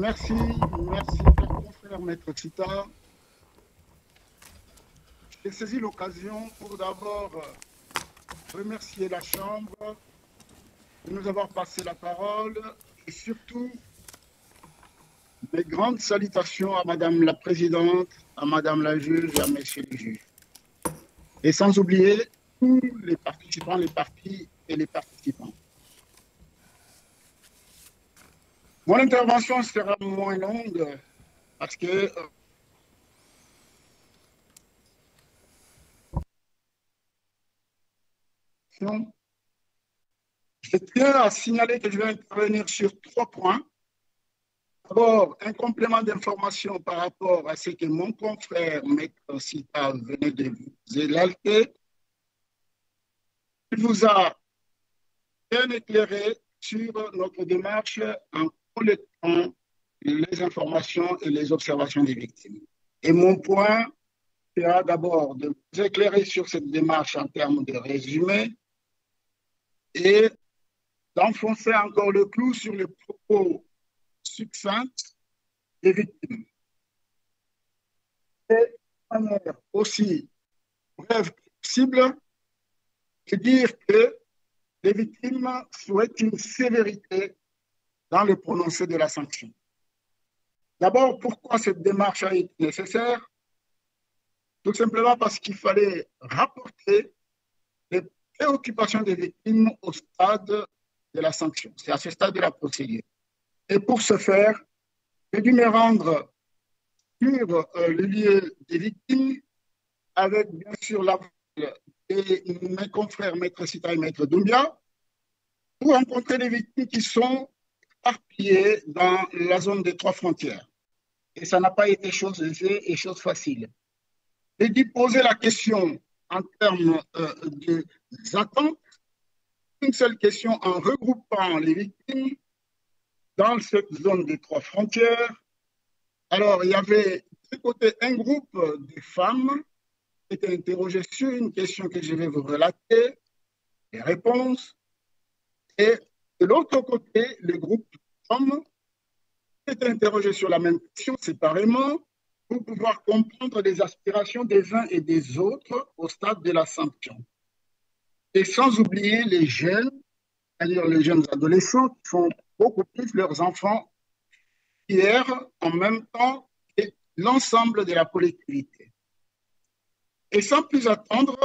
Merci, cher confrère Maître Sita. J'ai saisi l'occasion pour d'abord remercier la Chambre de nous avoir passé la parole et surtout mes grandes salutations à Madame la Présidente, à Madame la Juge et à Messieurs les juges. Et sans oublier tous les participants, les partis et les participants. Mon intervention sera moins longue parce que je tiens à signaler que je vais intervenir sur 3 points. D'abord, un complément d'information par rapport à ce que mon confrère Maître Sita venait de vous élater. Il vous a bien éclairé sur notre démarche en collectant les informations et les observations des victimes. Et mon point sera d'abord de vous éclairer sur cette démarche en termes de résumé et d'enfoncer encore le clou sur les propos succincts des victimes. Et de manière aussi brève que possible, de dire que les victimes souhaitent une sévérité dans le prononcé de la sanction. D'abord, pourquoi cette démarche a été nécessaire? Tout simplement parce qu'il fallait rapporter les préoccupations des victimes au stade de la sanction. C'est à ce stade de la procédure. Et pour ce faire, j'ai dû me rendre sur le lieu des victimes avec bien sûr l'aval de mes confrères Maître Sita et Maître Doumbia pour rencontrer les victimes qui sont éparpillées dans la zone des 3 frontières. Et ça n'a pas été chose aisée et chose facile. J'ai dû poser la question en termes d'attente, une seule question en regroupant les victimes dans cette zone des 3 frontières. Alors, il y avait de côté un groupe de femmes qui étaient interrogées sur une question que je vais vous relater, les réponses, et de l'autre côté, le groupe d'hommes qui étaient interrogés sur la même question séparément pour pouvoir comprendre les aspirations des uns et des autres au stade de la sanction. Et sans oublier les jeunes, c'est-à-dire les jeunes adolescents qui font beaucoup plus leurs enfants hier en même temps que l'ensemble de la collectivité. Et sans plus attendre,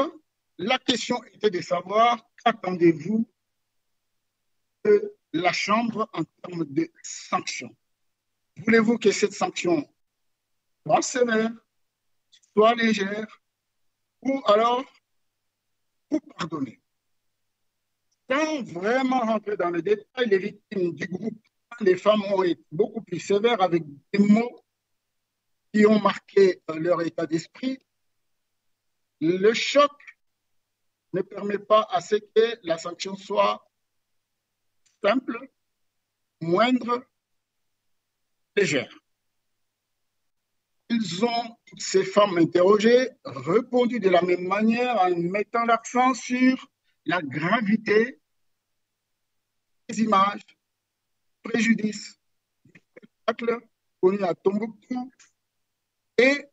la question était de savoir qu'attendez-vous de la Chambre en termes de sanctions. Voulez-vous que cette sanction soit sévère, soit légère, ou alors pour pardonner? Sans vraiment rentrer dans le détail, les victimes du groupe, les femmes ont été beaucoup plus sévères avec des mots qui ont marqué leur état d'esprit. Le choc ne permet pas à ce que la sanction soit simple, moindre, légère. Ils ont, toutes ces femmes interrogées, répondu de la même manière en mettant l'accent sur la gravité des images, préjudices, du spectacle connu à Tombouctou, et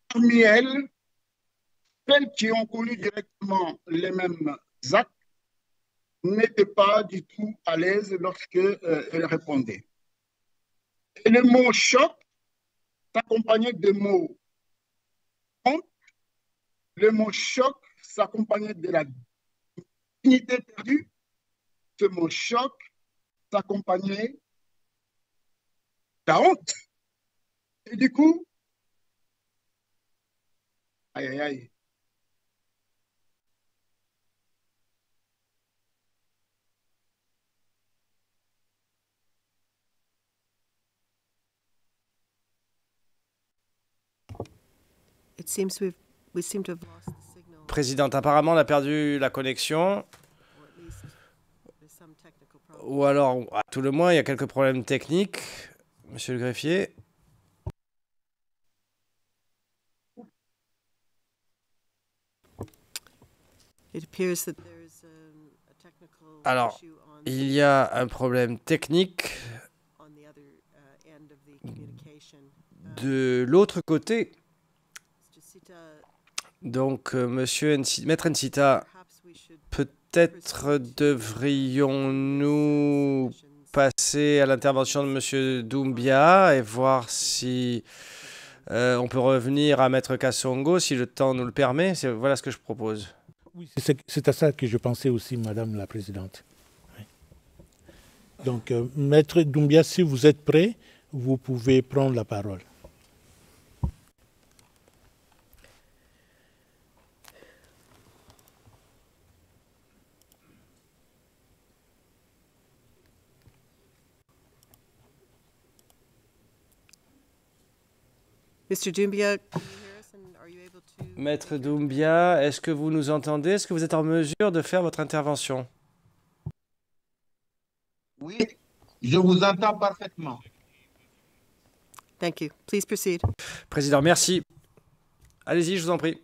parmi elles, celles qui ont connu directement les mêmes actes n'étaient pas du tout à l'aise lorsque elles répondaient. Et le mot choc s'accompagnait de mots honte, le mot choc s'accompagnait de la dignité perdue, ce mot choc s'accompagnait de la honte. Et du coup, aïe aïe aïe. Présidente, apparemment, on a perdu la connexion. Ou alors, à tout le moins, il y a quelques problèmes techniques. Monsieur le greffier. Alors, il y a un problème technique de l'autre côté. Donc, Maître Nsita, peut-être devrions-nous passer à l'intervention de Monsieur Doumbia et voir si on peut revenir à Maître Kassongo si le temps nous le permet. Voilà ce que je propose. Oui, c'est à ça que je pensais aussi, Madame la Présidente. Oui. Donc, Maître Doumbia, si vous êtes prêt, vous pouvez prendre la parole. Mr. Doumbia, Maître Doumbia, est-ce que vous nous entendez? Est-ce que vous êtes en mesure de faire votre intervention? Oui, je vous entends parfaitement. Thank you. Please proceed. Président, merci. Allez-y, je vous en prie.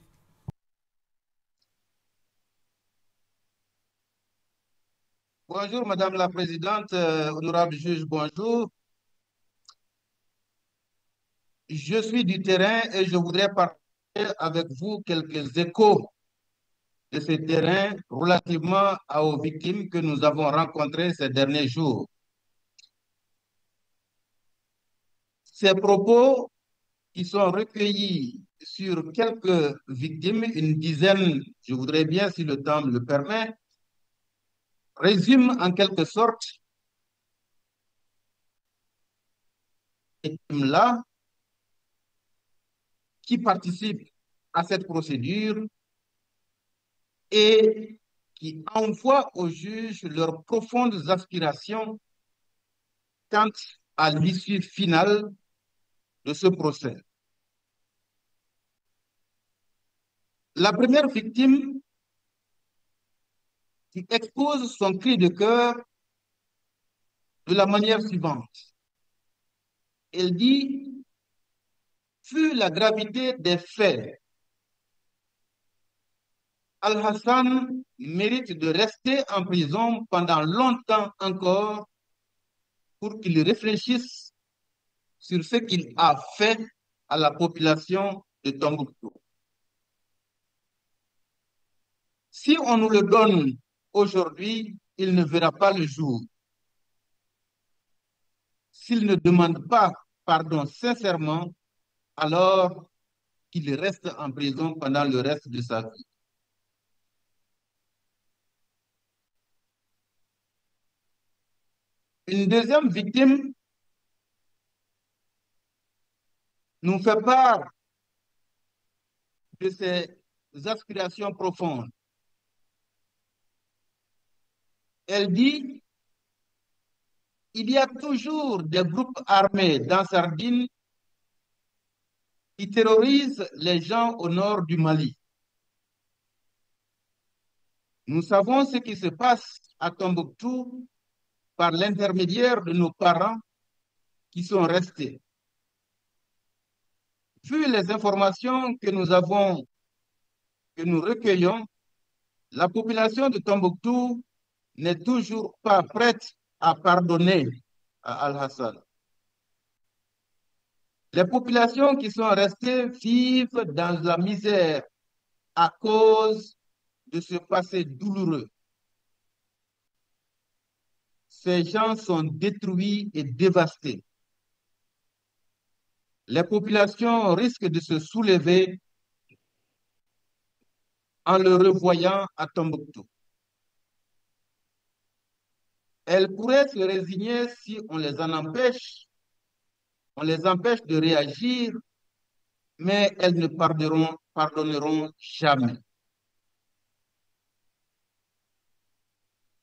Bonjour, Madame la Présidente, honorable juge, bonjour. Je suis du terrain et je voudrais partager avec vous quelques échos de ce terrain relativement aux victimes que nous avons rencontrées ces derniers jours. Ces propos qui sont recueillis sur quelques victimes, une dizaine, je voudrais bien, si le temps me le permet, résument en quelque sorte ces victimes-là qui participent à cette procédure et qui envoient au juge leurs profondes aspirations quant à l'issue finale de ce procès. La première victime qui expose son cri de cœur de la manière suivante. Elle dit, vu la gravité des faits, Al-Hassan mérite de rester en prison pendant longtemps encore pour qu'il réfléchisse sur ce qu'il a fait à la population de Tombouctou. Si on nous le donne aujourd'hui, il ne verra pas le jour. S'il ne demande pas pardon sincèrement, alors qu'il reste en prison pendant le reste de sa vie. Une deuxième victime nous fait part de ses aspirations profondes. Elle dit, il y a toujours des groupes armés dans Sardine qui terrorisent les gens au nord du Mali. Nous savons ce qui se passe à Tombouctou par l'intermédiaire de nos parents qui sont restés. Vu les informations que nous recueillons, la population de Tombouctou n'est toujours pas prête à pardonner à Al-Hassan. Les populations qui sont restées vivent dans la misère à cause de ce passé douloureux. Ces gens sont détruits et dévastés. Les populations risquent de se soulever en le revoyant à Tombouctou. Elles pourraient se résigner si on les en empêche, on les empêche de réagir, mais elles ne pardonneront jamais.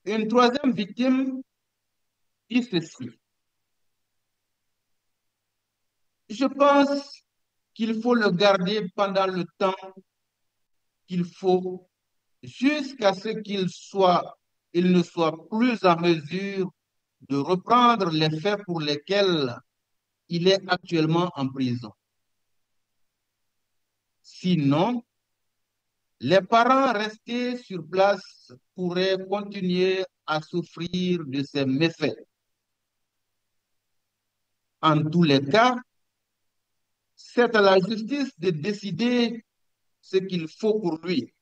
Une troisième victime dit ceci. Je pense qu'il faut le garder pendant le temps qu'il faut jusqu'à ce qu'il ne soit plus en mesure de reprendre les faits pour lesquels il est actuellement en prison. Sinon, les parents restés sur place pourraient continuer à souffrir de ces méfaits. En tous les cas, C'est à la justice de décider ce qu'il faut pour lui.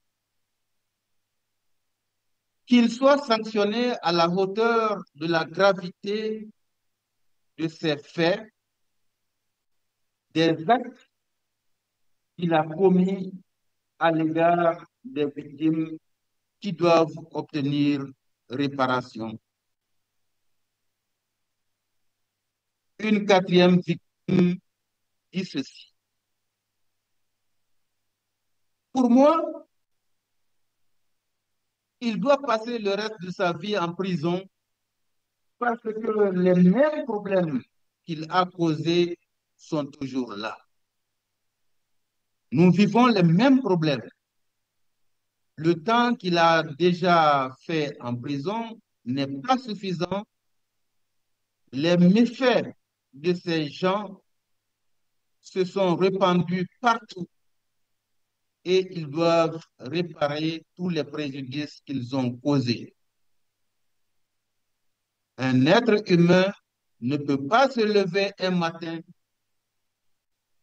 Qu'il soit sanctionné à la hauteur de la gravité de ses faits, des actes qu'il a commis à l'égard des victimes qui doivent obtenir réparation. Une quatrième victime dit ceci. Pour moi, il doit passer le reste de sa vie en prison parce que les mêmes problèmes qu'il a causés sont toujours là. Nous vivons les mêmes problèmes. Le temps qu'il a déjà fait en prison n'est pas suffisant. Les méfaits de ces gens se sont répandus partout et ils doivent réparer tous les préjudices qu'ils ont causés. Un être humain ne peut pas se lever un matin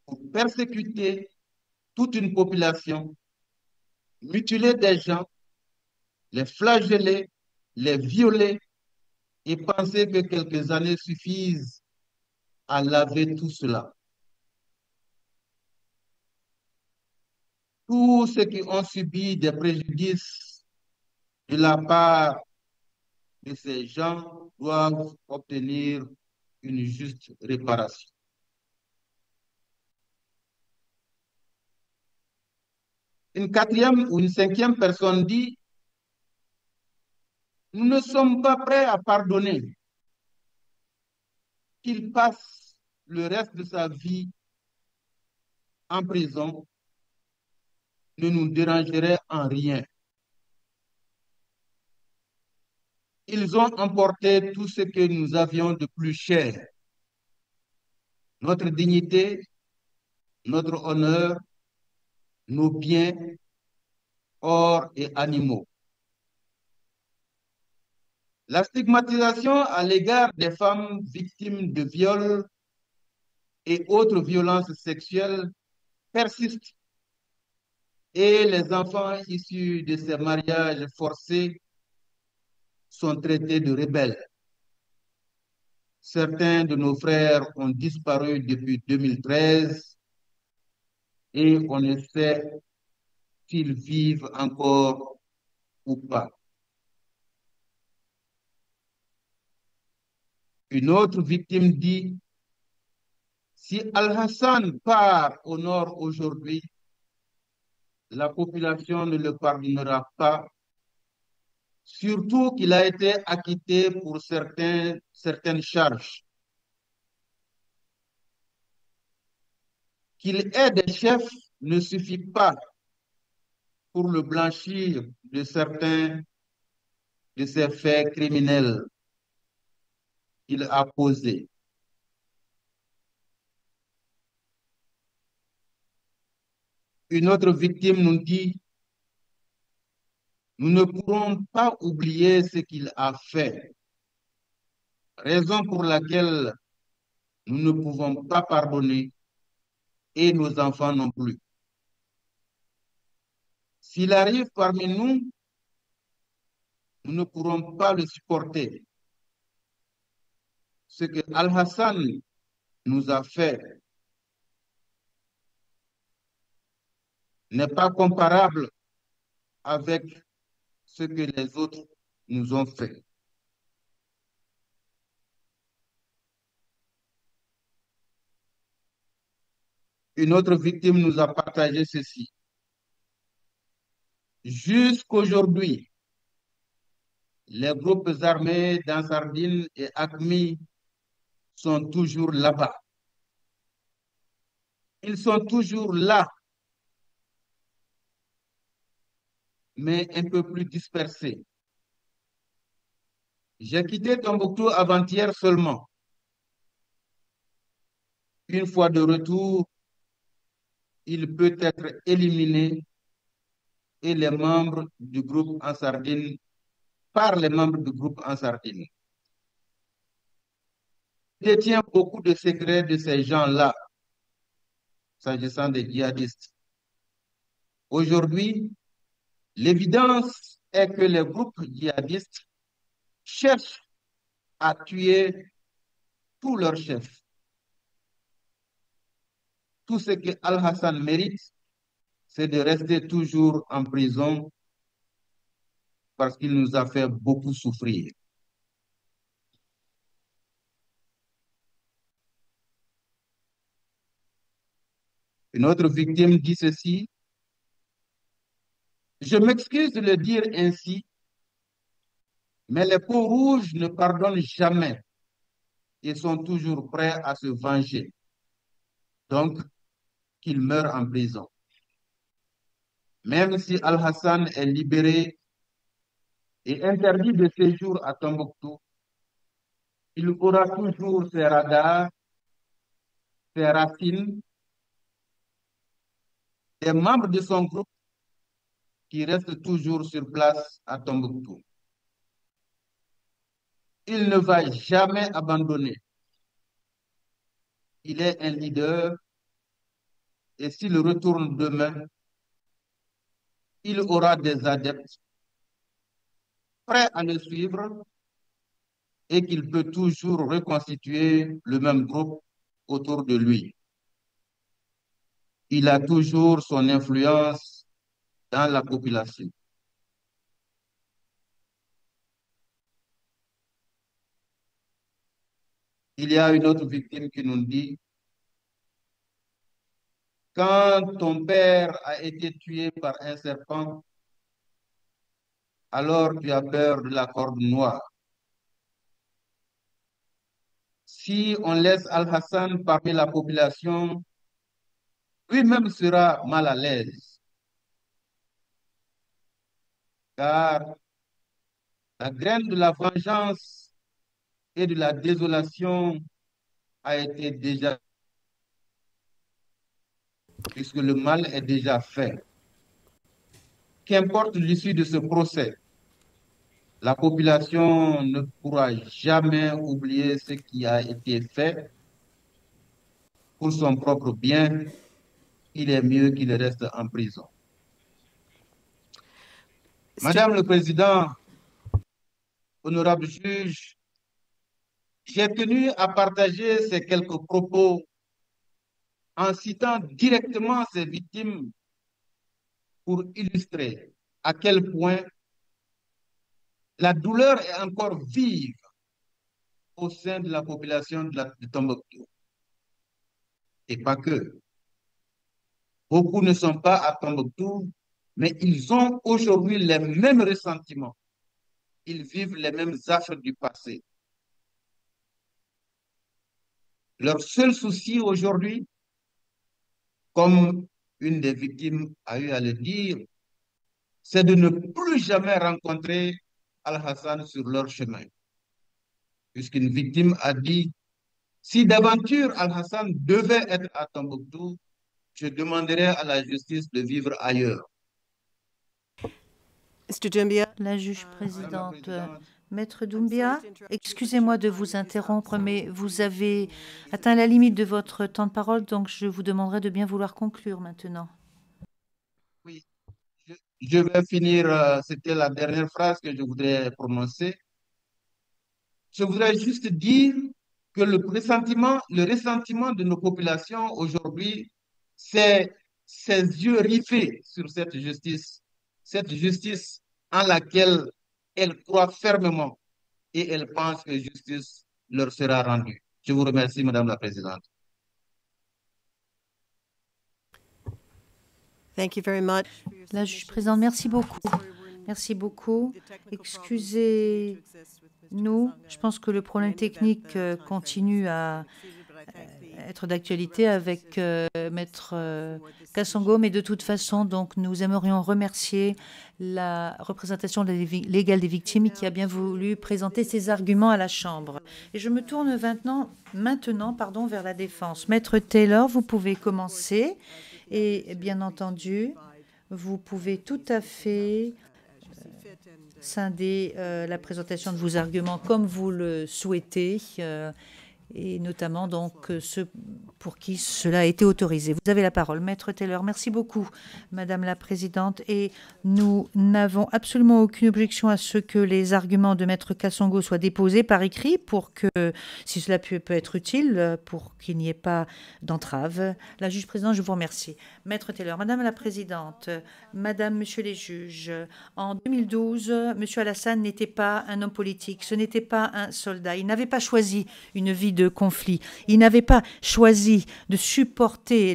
pour persécuter toute une population, mutiler des gens, les flageller, les violer et penser que quelques années suffisent à laver tout cela. Tous ceux qui ont subi des préjudices de la part de ces gens doivent obtenir une juste réparation. Une quatrième ou une cinquième personne dit, nous ne sommes pas prêts à pardonner. Qu'il passe le reste de sa vie en prison ne nous dérangerait en rien. Ils ont emporté tout ce que nous avions de plus cher. Notre dignité, notre honneur, nos biens, or et animaux. La stigmatisation à l'égard des femmes victimes de viols et autres violences sexuelles persiste et les enfants issus de ces mariages forcés sont traités de rebelles. Certains de nos frères ont disparu depuis 2013 et on ne sait s'ils vivent encore ou pas. Une autre victime dit, si Al-Hassan part au nord aujourd'hui, la population ne le pardonnera pas, surtout qu'il a été acquitté pour certaines charges. Qu'il ait des chefs ne suffit pas pour le blanchir de certains de ces faits criminels qu'il a posés. Une autre victime nous dit, nous ne pourrons pas oublier ce qu'il a fait, raison pour laquelle nous ne pouvons pas pardonner et nos enfants non plus. S'il arrive parmi nous, nous ne pourrons pas le supporter. Ce que Al-Hassan nous a fait n'est pas comparable avec ce que les autres nous ont fait. Une autre victime nous a partagé ceci. Jusqu'aujourd'hui, les groupes armés d'Ansardine et AQMI sont toujours là-bas. Ils sont toujours là, mais un peu plus dispersés. J'ai quitté Tombouctou avant-hier seulement. Une fois de retour, il peut être éliminé et les membres du groupe Ansardine, par les membres du groupe Ansardine. Il détient beaucoup de secrets de ces gens-là. s'agissant des djihadistes. Aujourd'hui, l'évidence est que les groupes djihadistes cherchent à tuer tous leurs chefs. Tout ce que Al-Hassan mérite, c'est de rester toujours en prison parce qu'il nous a fait beaucoup souffrir. Une autre victime dit ceci: « Je m'excuse de le dire ainsi, mais les peaux rouges ne pardonnent jamais et sont toujours prêts à se venger. Donc, qu'il meure en prison. » Même si Al-Hassan est libéré et interdit de séjour à Tombouctou, il aura toujours ses radars, ses racines, des membres de son groupe qui restent toujours sur place à Tombouctou. Il ne va jamais abandonner. Il est un leader et s'il retourne demain, il aura des adeptes prêts à le suivre et qu'il peut toujours reconstituer le même groupe autour de lui. Il a toujours son influence dans la population. Il y a une autre victime qui nous dit: « Quand ton père a été tué par un serpent, alors tu as peur de la corde noire. Si on laisse Al-Hassan parmi la population, lui-même sera mal à l'aise. Car la graine de la vengeance et de la désolation a été déjà, puisque le mal est déjà fait. Qu'importe l'issue de ce procès, la population ne pourra jamais oublier ce qui a été fait. Pour son propre bien, il est mieux qu'il reste en prison. » Madame le Président, honorable juge, j'ai tenu à partager ces quelques propos en citant directement ces victimes pour illustrer à quel point la douleur est encore vive au sein de la population de Tombouctou. Et pas que. Beaucoup ne sont pas à Tombouctou, mais ils ont aujourd'hui les mêmes ressentiments. Ils vivent les mêmes affres du passé. Leur seul souci aujourd'hui, comme une des victimes a eu à le dire, c'est de ne plus jamais rencontrer Al-Hassan sur leur chemin. Puisqu'une victime a dit: « Si d'aventure Al-Hassan devait être à Tombouctou, je demanderais à la justice de vivre ailleurs. » La juge présidente, Maître Doumbia, excusez-moi de vous interrompre, mais vous avez atteint la limite de votre temps de parole, donc je vous demanderai de bien vouloir conclure maintenant. Oui, je vais finir, c'était la dernière phrase que je voudrais prononcer. Je voudrais juste dire que le ressentiment de nos populations aujourd'hui, c'est ces yeux rivés sur cette justice en laquelle elles croient fermement et elles pensent que justice leur sera rendue. Je vous remercie, Madame la Présidente. La juge présidente, merci beaucoup. Merci beaucoup. Excusez-nous, je pense que le problème technique continue à être d'actualité avec Maître Kassongo, mais de toute façon, donc, nous aimerions remercier la représentation légale des victimes qui a bien voulu présenter ses arguments à la Chambre. Et je me tourne maintenant vers la défense. Maître Taylor, vous pouvez commencer et bien entendu, vous pouvez tout à fait scinder la présentation de vos arguments comme vous le souhaitez. et notamment donc ceux pour qui cela a été autorisé. Vous avez la parole, Maître Taylor. Merci beaucoup, Madame la Présidente. Et nous n'avons absolument aucune objection à ce que les arguments de Maître Kasongo soient déposés par écrit pour que, si cela peut être utile, pour qu'il n'y ait pas d'entrave. La juge présidente, je vous remercie. Maître Taylor, Madame la Présidente, Madame, Monsieur les juges, en 2012, Monsieur Alassane n'était pas un homme politique, ce n'était pas un soldat. Il n'avait pas choisi une vie de conflit. Il n'avait pas choisi de supporter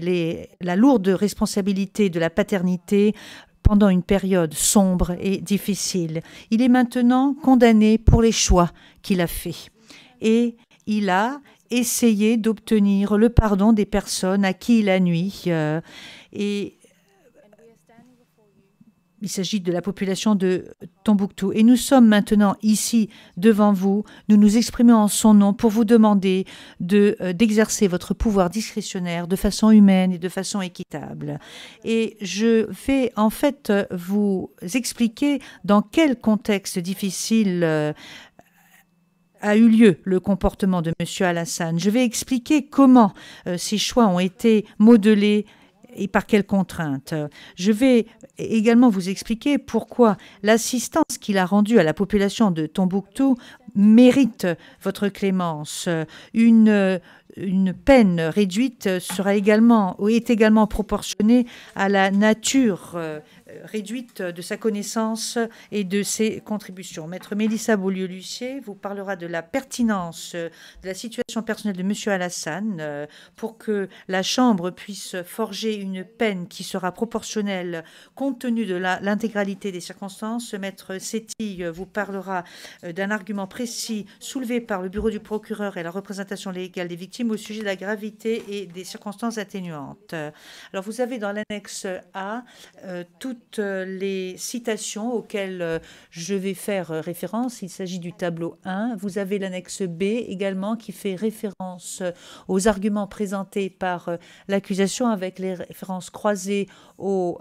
la lourde responsabilité de la paternité pendant une période sombre et difficile. Il est maintenant condamné pour les choix qu'il a faits. Et il a essayé d'obtenir le pardon des personnes à qui il a nui. Et il s'agit de la population de Tombouctou. Et nous sommes maintenant ici devant vous. Nous nous exprimons en son nom pour vous demander d'exercer votre pouvoir discrétionnaire de façon humaine et de façon équitable. Et je vais en fait vous expliquer dans quel contexte difficile a eu lieu le comportement de M. Alassane. Je vais expliquer comment ces choix ont été modelés et par quelles contraintes. Je vais également vous expliquer pourquoi l'assistance qu'il a rendue à la population de Tombouctou mérite votre clémence. Une peine réduite est également proportionnée à la nature réduite de sa connaissance et de ses contributions. Maître Mélissa Beaulieu-Lucier vous parlera de la pertinence de la situation personnelle de M. Alassane pour que la Chambre puisse forger une peine qui sera proportionnelle compte tenu de l'intégralité des circonstances. Maître Setti vous parlera d'un argument précis soulevé par le bureau du procureur et la représentation légale des victimes au sujet de la gravité et des circonstances atténuantes. Alors vous avez dans l'annexe A toutes les citations auxquelles je vais faire référence. Il s'agit du tableau 1. Vous avez l'annexe B également qui fait référence aux arguments présentés par l'accusation avec les références croisées au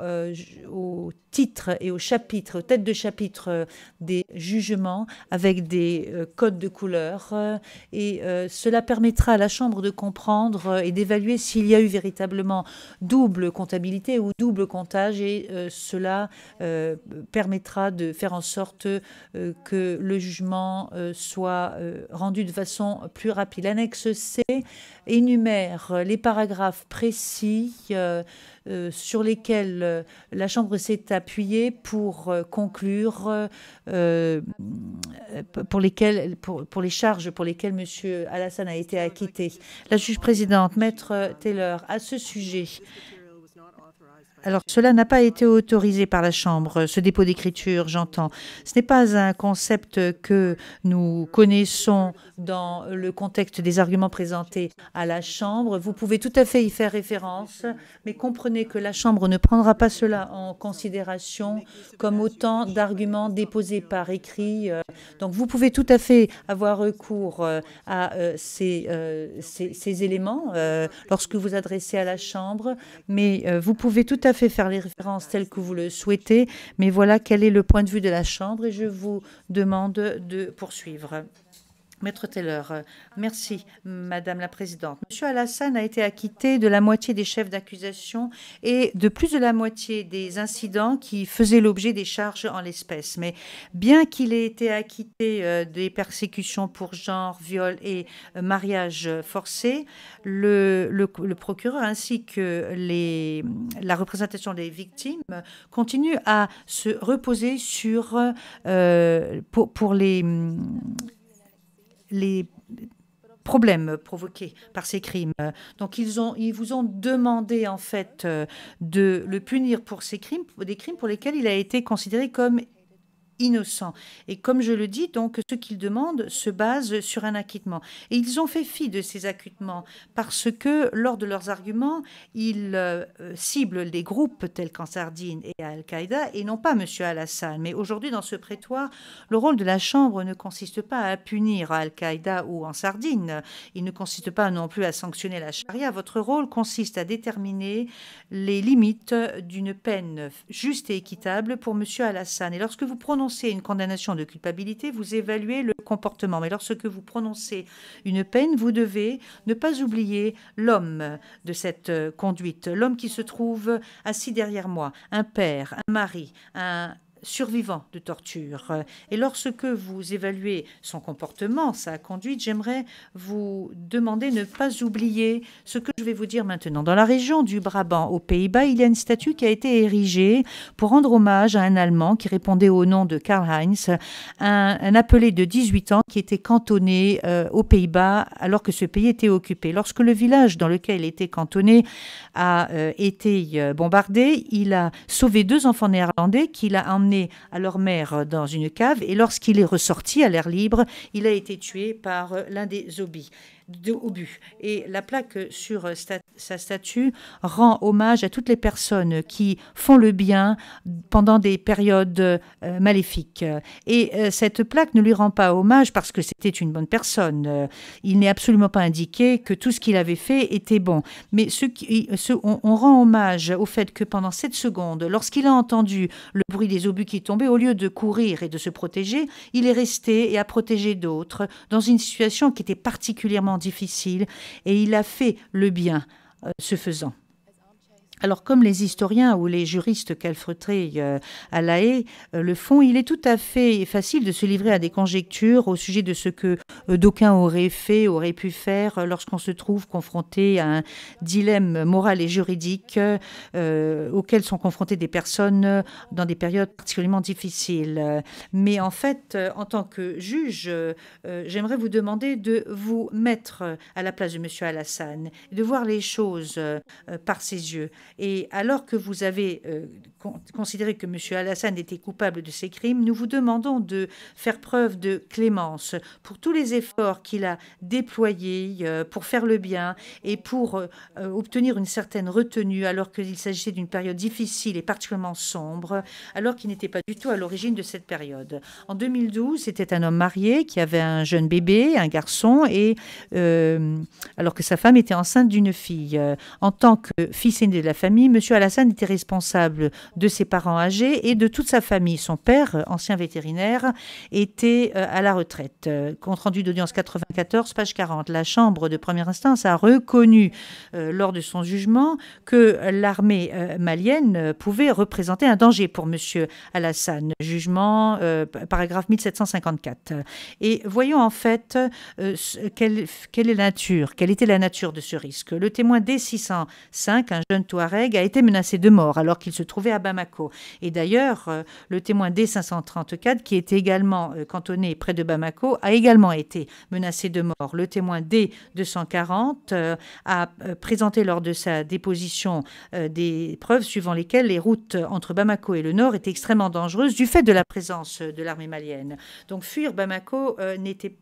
titre et au chapitre, aux têtes de chapitre des jugements avec des codes de couleur. Et cela permettra à la Chambre de comprendre et d'évaluer s'il y a eu véritablement double comptabilité ou double comptage, et cela permettra de faire en sorte que le jugement soit rendu de façon plus rapide. L'annexe C énumère les paragraphes précis sur lesquels la Chambre s'est appuyée pour conclure, pour les charges pour lesquelles M. Alassane a été acquitté. La juge présidente, Maître Taylor, à ce sujet, alors, cela n'a pas été autorisé par la Chambre, ce dépôt d'écriture, j'entends. Ce n'est pas un concept que nous connaissons dans le contexte des arguments présentés à la Chambre. Vous pouvez tout à fait y faire référence, mais comprenez que la Chambre ne prendra pas cela en considération comme autant d'arguments déposés par écrit. Donc, vous pouvez tout à fait avoir recours à ces éléments lorsque vous adressez à la Chambre, mais vous pouvez tout à fait faire les références telles que vous le souhaitez, mais voilà quel est le point de vue de la Chambre et je vous demande de poursuivre. Maître Taylor, merci, Madame la Présidente. Monsieur Alassane a été acquitté de la moitié des chefs d'accusation et de plus de la moitié des incidents qui faisaient l'objet des charges en l'espèce. Mais bien qu'il ait été acquitté des persécutions pour genre, viol et mariage forcé, le procureur ainsi que la représentation des victimes continuent à se reposer sur pour les problèmes provoqués par ces crimes. Donc ils vous ont demandé en fait de le punir pour ces crimes, des crimes pour lesquels il a été considéré comme innocent. Et comme je le dis, donc, ce qu'ils demandent se base sur un acquittement. Et ils ont fait fi de ces acquittements parce que, lors de leurs arguments, ils ciblent des groupes tels qu'Ansardine et Al-Qaïda et non pas M. Alassane. Mais aujourd'hui, dans ce prétoire, le rôle de la Chambre ne consiste pas à punir Al-Qaïda ou Ansardine. Il ne consiste pas non plus à sanctionner la charia. Votre rôle consiste à déterminer les limites d'une peine juste et équitable pour M. Alassane. Et lorsque vous prononcez prononcez une condamnation de culpabilité, vous évaluez le comportement. Mais lorsque vous prononcez une peine, vous devez ne pas oublier l'homme de cette conduite, l'homme qui se trouve assis derrière moi, un père, un mari, un survivant de torture. Et lorsque vous évaluez son comportement, sa conduite, j'aimerais vous demander de ne pas oublier ce que je vais vous dire maintenant. Dans la région du Brabant, aux Pays-Bas, il y a une statue qui a été érigée pour rendre hommage à un Allemand qui répondait au nom de Karl-Heinz, un appelé de 18 ans qui était cantonné aux Pays-Bas alors que ce pays était occupé. Lorsque le village dans lequel il était cantonné a été bombardé, il a sauvé 2 enfants néerlandais qu'il a emmenés à leur mère dans une cave, et lorsqu'il est ressorti à l'air libre, il a été tué par l'un des obus. Et la plaque sur sa statue rend hommage à toutes les personnes qui font le bien pendant des périodes maléfiques. Et cette plaque ne lui rend pas hommage parce que c'était une bonne personne. Il n'est absolument pas indiqué que tout ce qu'il avait fait était bon. Mais on rend hommage au fait que pendant 7 secondes, lorsqu'il a entendu le bruit des obus qui tombaient, au lieu de courir et de se protéger, il est resté et a protégé d'autres dans une situation qui était particulièrement difficile, et il a fait le bien ce faisant. Alors, comme les historiens ou les juristes calfeutrés à La Haye le font, il est tout à fait facile de se livrer à des conjectures au sujet de ce que d'aucuns auraient pu faire lorsqu'on se trouve confronté à un dilemme moral et juridique auquel sont confrontées des personnes dans des périodes particulièrement difficiles. Mais en fait, en tant que juge, j'aimerais vous demander de vous mettre à la place de M. Alassane, de voir les choses par ses yeux. Et alors que vous avez considéré que M. Alassane était coupable de ces crimes, nous vous demandons de faire preuve de clémence pour tous les efforts qu'il a déployés pour faire le bien et pour obtenir une certaine retenue alors qu'il s'agissait d'une période difficile et particulièrement sombre, alors qu'il n'était pas du tout à l'origine de cette période. En 2012, c'était un homme marié qui avait un jeune bébé, un garçon, et alors que sa femme était enceinte d'une fille. En tant que fils aîné de la famille, M. Alassane était responsable de ses parents âgés et de toute sa famille. Son père, ancien vétérinaire, était à la retraite. Compte rendu d'audience 94, page 40. La Chambre de première instance a reconnu lors de son jugement que l'armée malienne pouvait représenter un danger pour M. Alassane. Jugement, paragraphe 1754. Et voyons en fait quelle était la nature de ce risque. Le témoin D605, un jeune Touareg, a été menacé de mort alors qu'il se trouvait à Bamako. Et d'ailleurs, le témoin D534, qui était également cantonné près de Bamako, a également été menacé de mort. Le témoin D240 a présenté lors de sa déposition des preuves suivant lesquelles les routes entre Bamako et le nord étaient extrêmement dangereuses du fait de la présence de l'armée malienne. Donc fuir Bamako n'était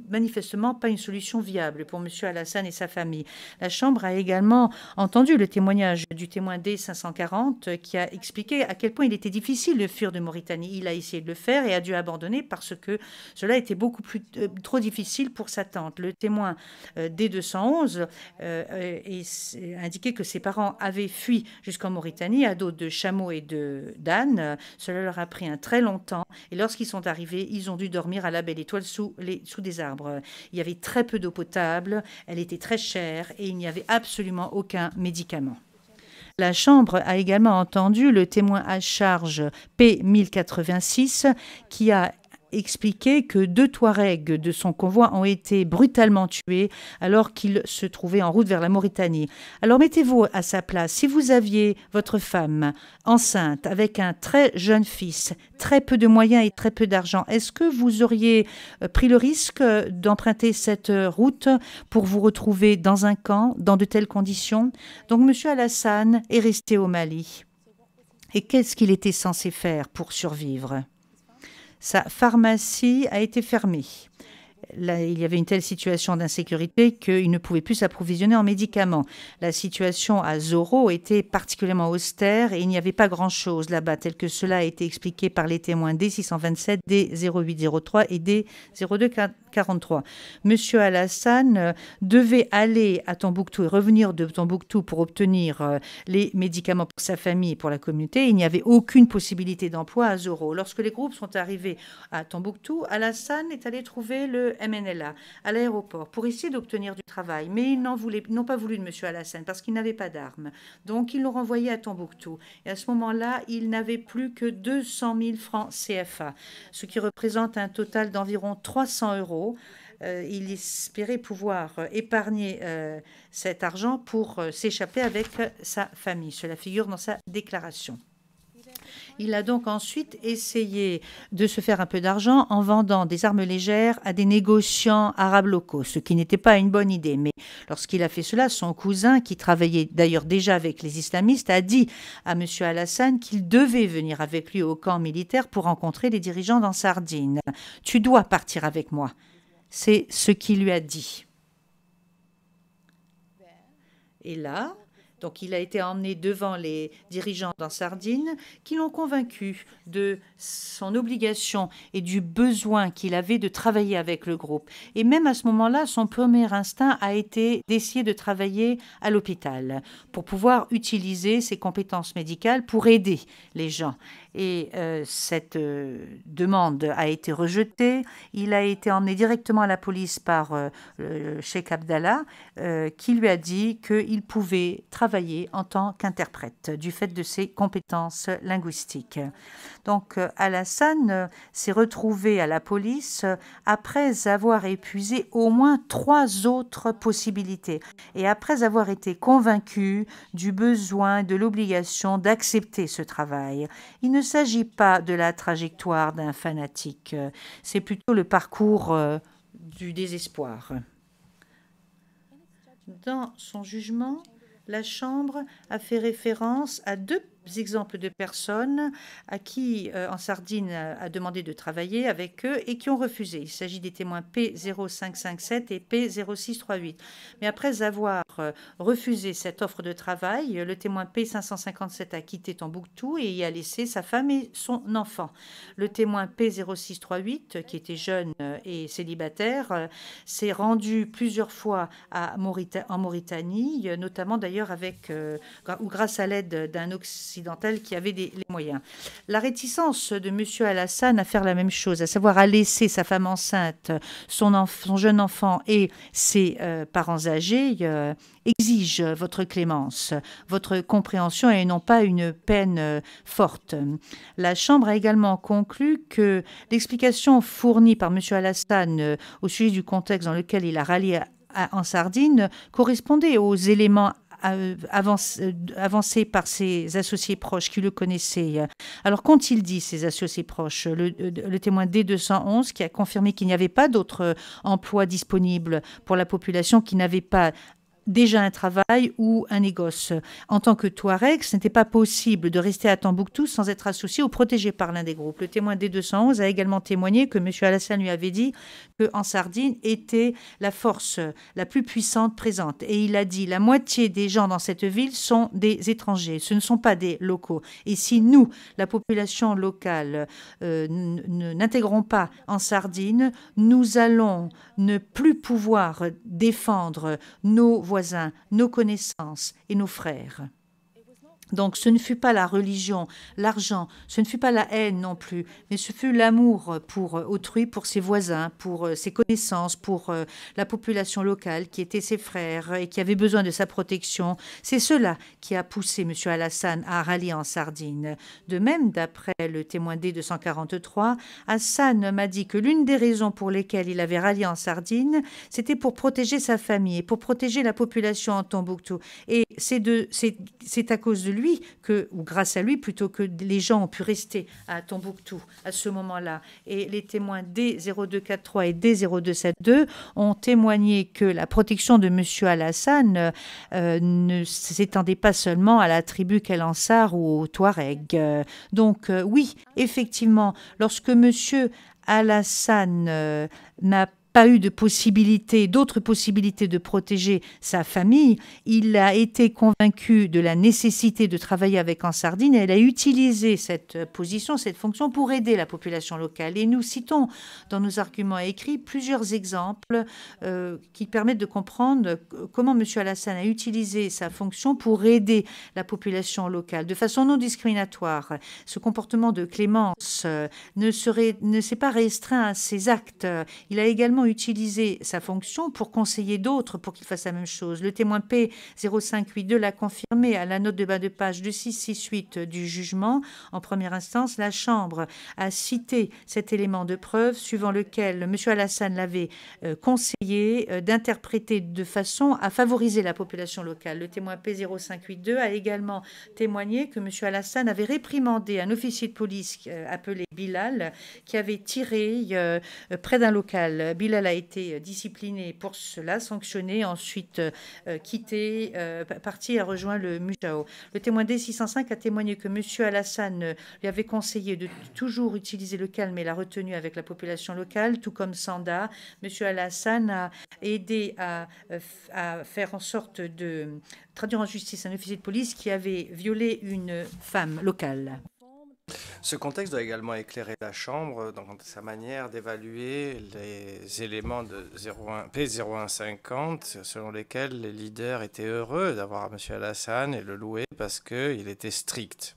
manifestement pas une solution viable pour M. Alassane et sa famille. La Chambre a également entendu le témoignage du témoin D540 qui a expliqué à quel point il était difficile de fuir de Mauritanie. Il a essayé de le faire et a dû abandonner parce que cela était beaucoup trop difficile pour sa tante. Le témoin D211 a indiqué que ses parents avaient fui jusqu'en Mauritanie à dos de chameaux et d'ânes. Cela leur a pris un très long temps et lorsqu'ils sont arrivés, ils ont dû dormir à la belle étoile sous des arbres. Il y avait très peu d'eau potable, elle était très chère et il n'y avait absolument aucun médicament. La Chambre a également entendu le témoin à charge P1086 qui a expliqué que 2 Touaregs de son convoi ont été brutalement tués alors qu'ils se trouvaient en route vers la Mauritanie. Alors mettez-vous à sa place. Si vous aviez votre femme enceinte avec un très jeune fils, très peu de moyens et très peu d'argent, est-ce que vous auriez pris le risque d'emprunter cette route pour vous retrouver dans un camp, dans de telles conditions? Donc M. Alassane est resté au Mali. Et qu'est-ce qu'il était censé faire pour survivre? Sa pharmacie a été fermée. Là, il y avait une telle situation d'insécurité qu'il ne pouvait plus s'approvisionner en médicaments. La situation à Zoro était particulièrement austère et il n'y avait pas grand-chose là-bas, tel que cela a été expliqué par les témoins D627, D0803 et D02 43. Monsieur Alassane devait aller à Tombouctou et revenir de Tombouctou pour obtenir les médicaments pour sa famille et pour la communauté. Il n'y avait aucune possibilité d'emploi à Zoro. Lorsque les groupes sont arrivés à Tombouctou, Alassane est allé trouver le MNLA à l'aéroport pour essayer d'obtenir du travail. Mais ils n'ont pas voulu de monsieur Alassane parce qu'il n'avait pas d'armes. Donc, ils l'ont renvoyé à Tombouctou. Et à ce moment-là, il n'avait plus que 200 000 francs CFA, ce qui représente un total d'environ 300 euros. Il espérait pouvoir épargner cet argent pour s'échapper avec sa famille. Cela figure dans sa déclaration. Il a donc ensuite essayé de se faire un peu d'argent en vendant des armes légères à des négociants arabes locaux, ce qui n'était pas une bonne idée. Mais lorsqu'il a fait cela, son cousin, qui travaillait d'ailleurs déjà avec les islamistes, a dit à M. Alassane qu'il devait venir avec lui au camp militaire pour rencontrer les dirigeants dans Sardine. « Tu dois partir avec moi ». C'est ce qu'il lui a dit. Et là, donc il a été emmené devant les dirigeants dans Sardine qui l'ont convaincu de son obligation et du besoin qu'il avait de travailler avec le groupe. Et même à ce moment-là, son premier instinct a été d'essayer de travailler à l'hôpital pour pouvoir utiliser ses compétences médicales pour aider les gens. Et cette demande a été rejetée. Il a été emmené directement à la police par Cheikh Abdallah, qui lui a dit qu'il pouvait travailler en tant qu'interprète du fait de ses compétences linguistiques. Donc Alassane s'est retrouvé à la police après avoir épuisé au moins 3 autres possibilités et après avoir été convaincu du besoin, de l'obligation d'accepter ce travail. Il ne s'agit pas de la trajectoire d'un fanatique, c'est plutôt le parcours du désespoir. Dans son jugement, la Chambre a fait référence à 2 exemples de personnes à qui, en Sardine, a demandé de travailler avec eux et qui ont refusé. Il s'agit des témoins P0557 et P0638. Mais après avoir refusé cette offre de travail, le témoin P557 a quitté Tombouctou et y a laissé sa femme et son enfant. Le témoin P0638, qui était jeune et célibataire, s'est rendu plusieurs fois en Mauritanie, notamment d'ailleurs avec ou grâce à l'aide d'un occidental qui avait les moyens. La réticence de M. Alassane à faire la même chose, à savoir à laisser sa femme enceinte, son jeune enfant et ses parents âgés, exige votre clémence, votre compréhension et non pas une peine forte. La Chambre a également conclu que l'explication fournie par M. Alassane au sujet du contexte dans lequel il a rallié en Sardine correspondait aux éléments avancé par ses associés proches qui le connaissaient. Alors, qu'ont-ils dit, ces associés proches? Le témoin D211 qui a confirmé qu'il n'y avait pas d'autres emplois disponibles pour la population qui n'avait pas déjà un travail ou un négoce. En tant que Touareg, ce n'était pas possible de rester à Tombouctou sans être associé ou protégé par l'un des groupes. Le témoin D211 a également témoigné que M. Alassane lui avait dit qu'en Sardine était la force la plus puissante présente. Et il a dit la moitié des gens dans cette ville sont des étrangers, ce ne sont pas des locaux. Et si nous, la population locale, n'intégrons pas en Sardine, nous allons ne plus pouvoir défendre nos voisins, nos connaissances et nos frères. Donc ce ne fut pas la religion, l'argent, ce ne fut pas la haine non plus, mais ce fut l'amour pour autrui, pour ses voisins, pour ses connaissances, pour la population locale qui étaient ses frères et qui avait besoin de sa protection. C'est cela qui a poussé M. Alassane à rallier en Sardine. De même, d'après le témoin D243, Hassan m'a dit que l'une des raisons pour lesquelles il avait rallié en Sardine, c'était pour protéger sa famille et pour protéger la population en Tombouctou. Et c'est à cause de lui ou grâce à lui plutôt que les gens ont pu rester à Tombouctou à ce moment-là. Et les témoins D0243 et D0272 ont témoigné que la protection de M. Alassane ne s'étendait pas seulement à la tribu Kelansar ou aux Touaregs. Donc oui, effectivement, lorsque M. Alassane n'a pas eu de d'autres possibilités de protéger sa famille, il a été convaincu de la nécessité de travailler avec Ansardine et il a utilisé cette position, cette fonction pour aider la population locale. Et nous citons dans nos arguments écrits plusieurs exemples qui permettent de comprendre comment M. Alassane a utilisé sa fonction pour aider la population locale de façon non discriminatoire. Ce comportement de clémence ne s'est pas restreint à ses actes. Il a également utilisé sa fonction pour conseiller d'autres pour qu'ils fassent la même chose. Le témoin P0582 l'a confirmé à la note de bas de page 2668 du jugement. En première instance, la Chambre a cité cet élément de preuve suivant lequel M. Alassane l'avait conseillé d'interpréter de façon à favoriser la population locale. Le témoin P0582 a également témoigné que M. Alassane avait réprimandé un officier de police appelé Bilal qui avait tiré près d'un local. Bilal a été discipliné pour cela, sanctionné, ensuite quitté, parti et a rejoint le Mujao. Le témoin D605 a témoigné que M. Alassane lui avait conseillé de toujours utiliser le calme et la retenue avec la population locale, tout comme Sanda. M. Alassane a aidé à faire en sorte de traduire en justice un officier de police qui avait violé une femme locale. Ce contexte doit également éclairer la Chambre dans sa manière d'évaluer les éléments de P0150 selon lesquels les leaders étaient heureux d'avoir M. Alassane et le louer parce qu'il était strict.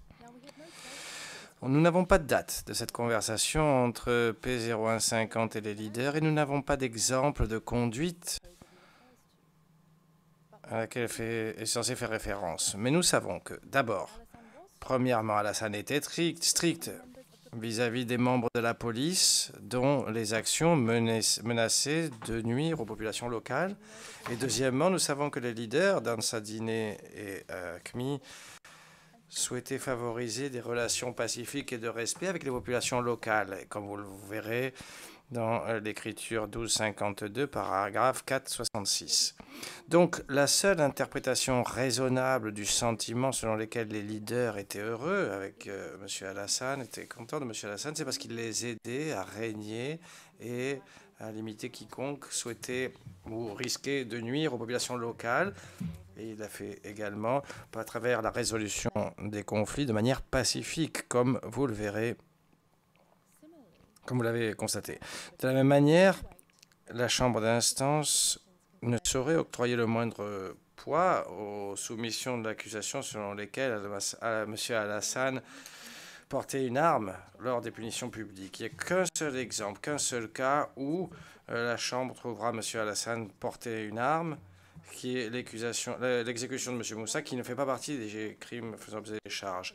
Nous n'avons pas de date de cette conversation entre P0150 et les leaders et nous n'avons pas d'exemple de conduite à laquelle est censé faire référence. Mais nous savons que, d'abord, premièrement, Alassane était strict vis-à-vis des membres de la police dont les actions menaçaient de nuire aux populations locales. Et deuxièmement, nous savons que les leaders d'Ansadine et Khmi souhaitaient favoriser des relations pacifiques et de respect avec les populations locales. Et comme vous le verrez dans l'écriture 1252, paragraphe 466. Donc, la seule interprétation raisonnable du sentiment selon lequel les leaders étaient heureux avec M. Alassane, étaient contents de M. Alassane, c'est parce qu'il les aidait à régner et à limiter quiconque souhaitait ou risquait de nuire aux populations locales. Et il a fait également à travers la résolution des conflits de manière pacifique, comme vous le verrez, comme vous l'avez constaté. De la même manière, la Chambre d'instance ne saurait octroyer le moindre poids aux soumissions de l'accusation selon lesquelles M. Alassane portait une arme lors des punitions publiques. Il n'y a qu'un seul exemple, qu'un seul cas où la Chambre trouvera M. Alassane porter une arme, qui est l'exécution de M. Moussa, qui ne fait pas partie des crimes faisant peser des charges.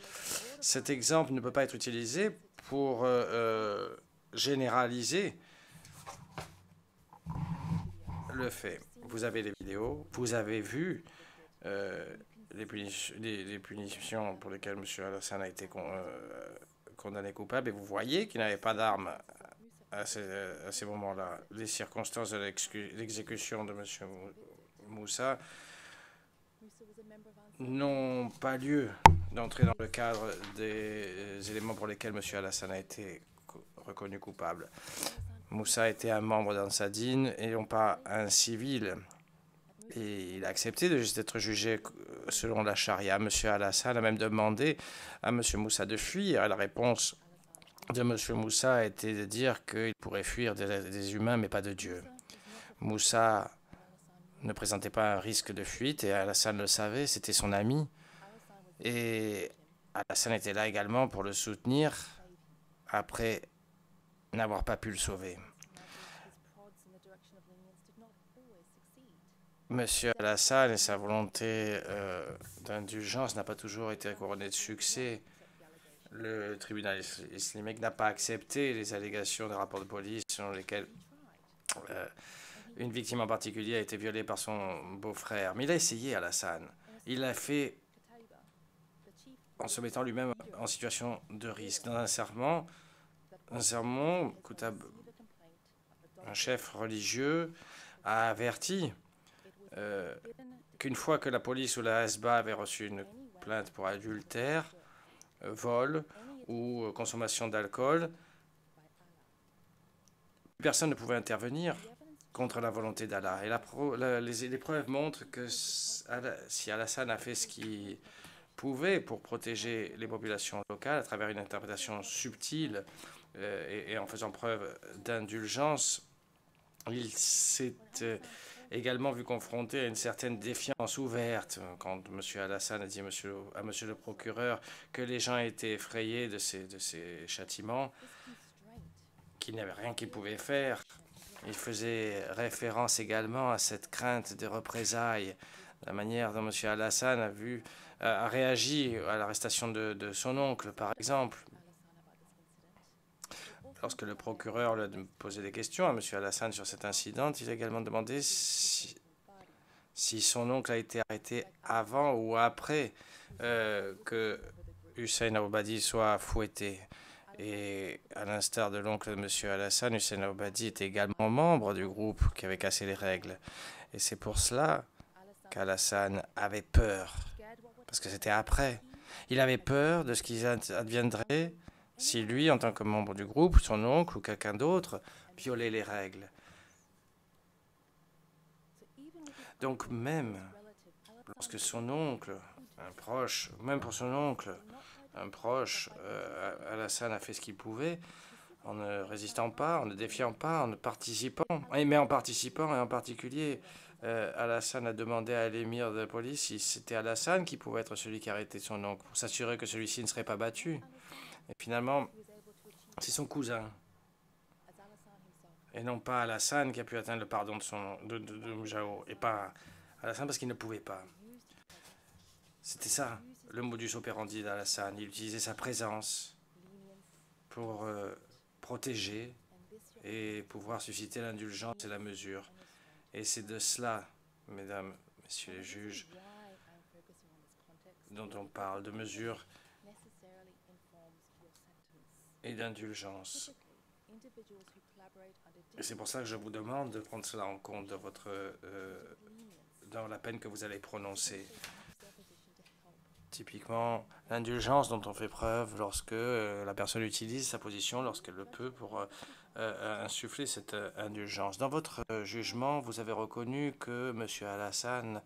Cet exemple ne peut pas être utilisé pour généraliser le fait. Vous avez les vidéos, vous avez vu les punitions pour lesquelles M. Alassane a été condamné coupable, et vous voyez qu'il n'avait pas d'arme à ces moments-là. Les circonstances de l'exécution de M. Moussa n'ont pas lieu d'entrer dans le cadre des éléments pour lesquels M. Alassane a été reconnu coupable. Moussa était un membre d'Ansadine et non pas un civil. Et il a accepté d'être jugé selon la charia. M. Alassane a même demandé à M. Moussa de fuir. Et la réponse de M. Moussa a été de dire qu'il pourrait fuir des humains, mais pas de Dieu. Moussa ne présentait pas un risque de fuite et Alassane le savait, c'était son ami. Et Alassane était là également pour le soutenir après n'avoir pas pu le sauver. Monsieur Alassane et sa volonté d'indulgence n'a pas toujours été couronnée de succès. Le tribunal islamique n'a pas accepté les allégations des rapports de police selon lesquels une victime en particulier a été violée par son beau-frère. Mais il a essayé, Alassane. Il l'a fait en se mettant lui-même en situation de risque. Dans un sermon, un chef religieux a averti qu'une fois que la police ou la Hasba avait reçu une plainte pour adultère, vol ou consommation d'alcool, personne ne pouvait intervenir contre la volonté d'Allah. Et les preuves montrent que si Alassane a fait ce qu'il pouvait pour protéger les populations locales à travers une interprétation subtile et en faisant preuve d'indulgence, il s'est également vu confronté à une certaine défiance ouverte quand M. Alassane a dit à M. le procureur que les gens étaient effrayés de ces châtiments, qu'il n'y avait rien qu'il pouvait faire. Il faisait référence également à cette crainte de représailles, la manière dont M. Alassane a réagi à l'arrestation de son oncle, par exemple. Lorsque le procureur lui a posé des questions à M. Alassane sur cet incident, il a également demandé si son oncle a été arrêté avant ou après que Hussein Aoubadi soit fouetté. Et à l'instar de l'oncle de M. Alassane, Hussein Aoubadi était également membre du groupe qui avait cassé les règles. Et c'est pour cela qu'Alassane avait peur, parce que c'était après. Il avait peur de ce qui adviendrait si lui, en tant que membre du groupe, son oncle ou quelqu'un d'autre, violait les règles. Donc même lorsque son oncle, un proche, même pour son oncle, un proche, Alassane a fait ce qu'il pouvait, en ne résistant pas, en ne défiant pas, en ne participant, mais en participant et en particulier, Alassane a demandé à l'émir de police si c'était Alassane qui pouvait être celui qui arrêtait son oncle, pour s'assurer que celui-ci ne serait pas battu. Et finalement, c'est son cousin, et non pas Alassane qui a pu atteindre le pardon de Mjao, et pas Alassane parce qu'il ne pouvait pas. C'était ça, le modus operandi d'Alassane. Il utilisait sa présence pour protéger et pouvoir susciter l'indulgence et la mesure. Et c'est de cela, mesdames, messieurs les juges, dont on parle, de mesure et d'indulgence. Et c'est pour ça que je vous demande de prendre cela en compte dans la peine que vous allez prononcer. Typiquement, l'indulgence dont on fait preuve lorsque la personne utilise sa position, lorsqu'elle le peut, pour insuffler cette indulgence. Dans votre jugement, vous avez reconnu que M. Alassane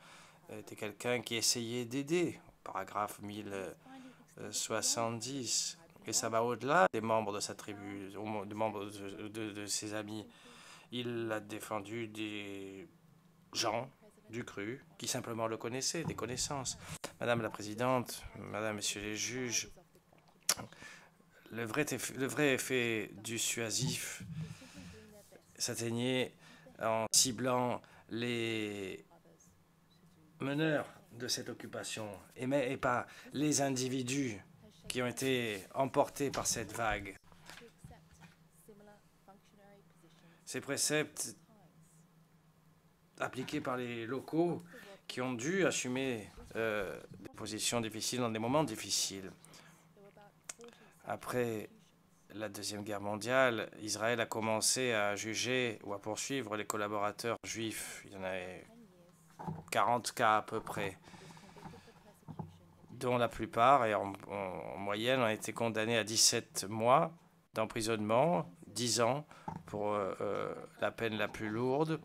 était quelqu'un qui essayait d'aider, paragraphe 1070, et ça va au-delà des membres de sa tribu, des membres de ses amis. Il a défendu des gens du cru qui simplement le connaissaient, des connaissances. Madame la Présidente, Madame, Messieurs les juges, le vrai effet dissuasif s'atteignait en ciblant les meneurs de cette occupation et pas les individus qui ont été emportés par cette vague. Ces préceptes appliqués par les locaux qui ont dû assumer des positions difficiles dans des moments difficiles. Après la Deuxième Guerre mondiale, Israël a commencé à juger ou à poursuivre les collaborateurs juifs. Il y en avait 40 cas à peu près, dont la plupart, et en moyenne, ont été condamnés à 17 mois d'emprisonnement, 10 ans pour la peine la plus lourde.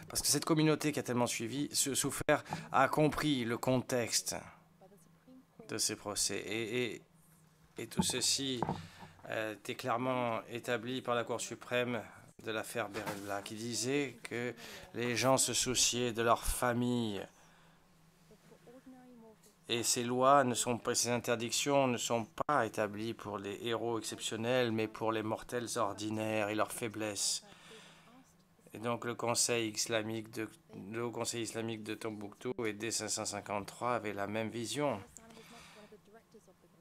Parce que cette communauté qui a tellement souffert a compris le contexte de ces procès. Et tout ceci a été clairement établi par la Cour suprême de l'affaire Berella, qui disait que les gens se souciaient de leur famille. Et ces lois, ces interdictions ne sont pas établies pour les héros exceptionnels, mais pour les mortels ordinaires et leurs faiblesses. Et donc le Haut Conseil islamique de Tombouctou et D553 avait la même vision.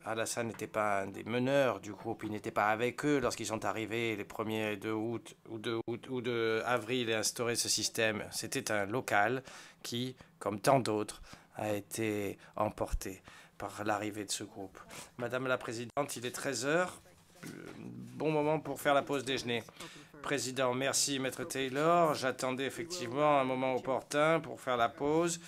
Alassane n'était pas un des meneurs du groupe, il n'était pas avec eux lorsqu'ils sont arrivés les 1er 2 août ou 2 avril et instauré ce système. C'était un local qui, comme tant d'autres, a été emporté par l'arrivée de ce groupe. Madame la Présidente, il est 13 h, bon moment pour faire la pause déjeuner. Président, merci Maître Taylor. J'attendais effectivement un moment opportun pour faire la pause.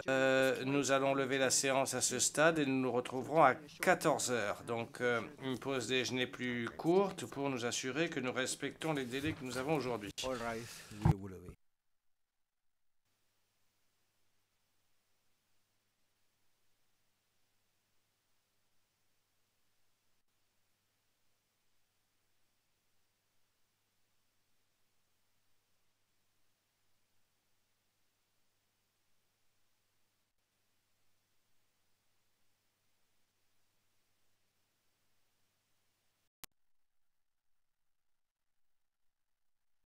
Nous allons lever la séance à ce stade et nous nous retrouverons à 14 heures. Donc une pause déjeuner plus courte pour nous assurer que nous respectons les délais que nous avons aujourd'hui. All rise.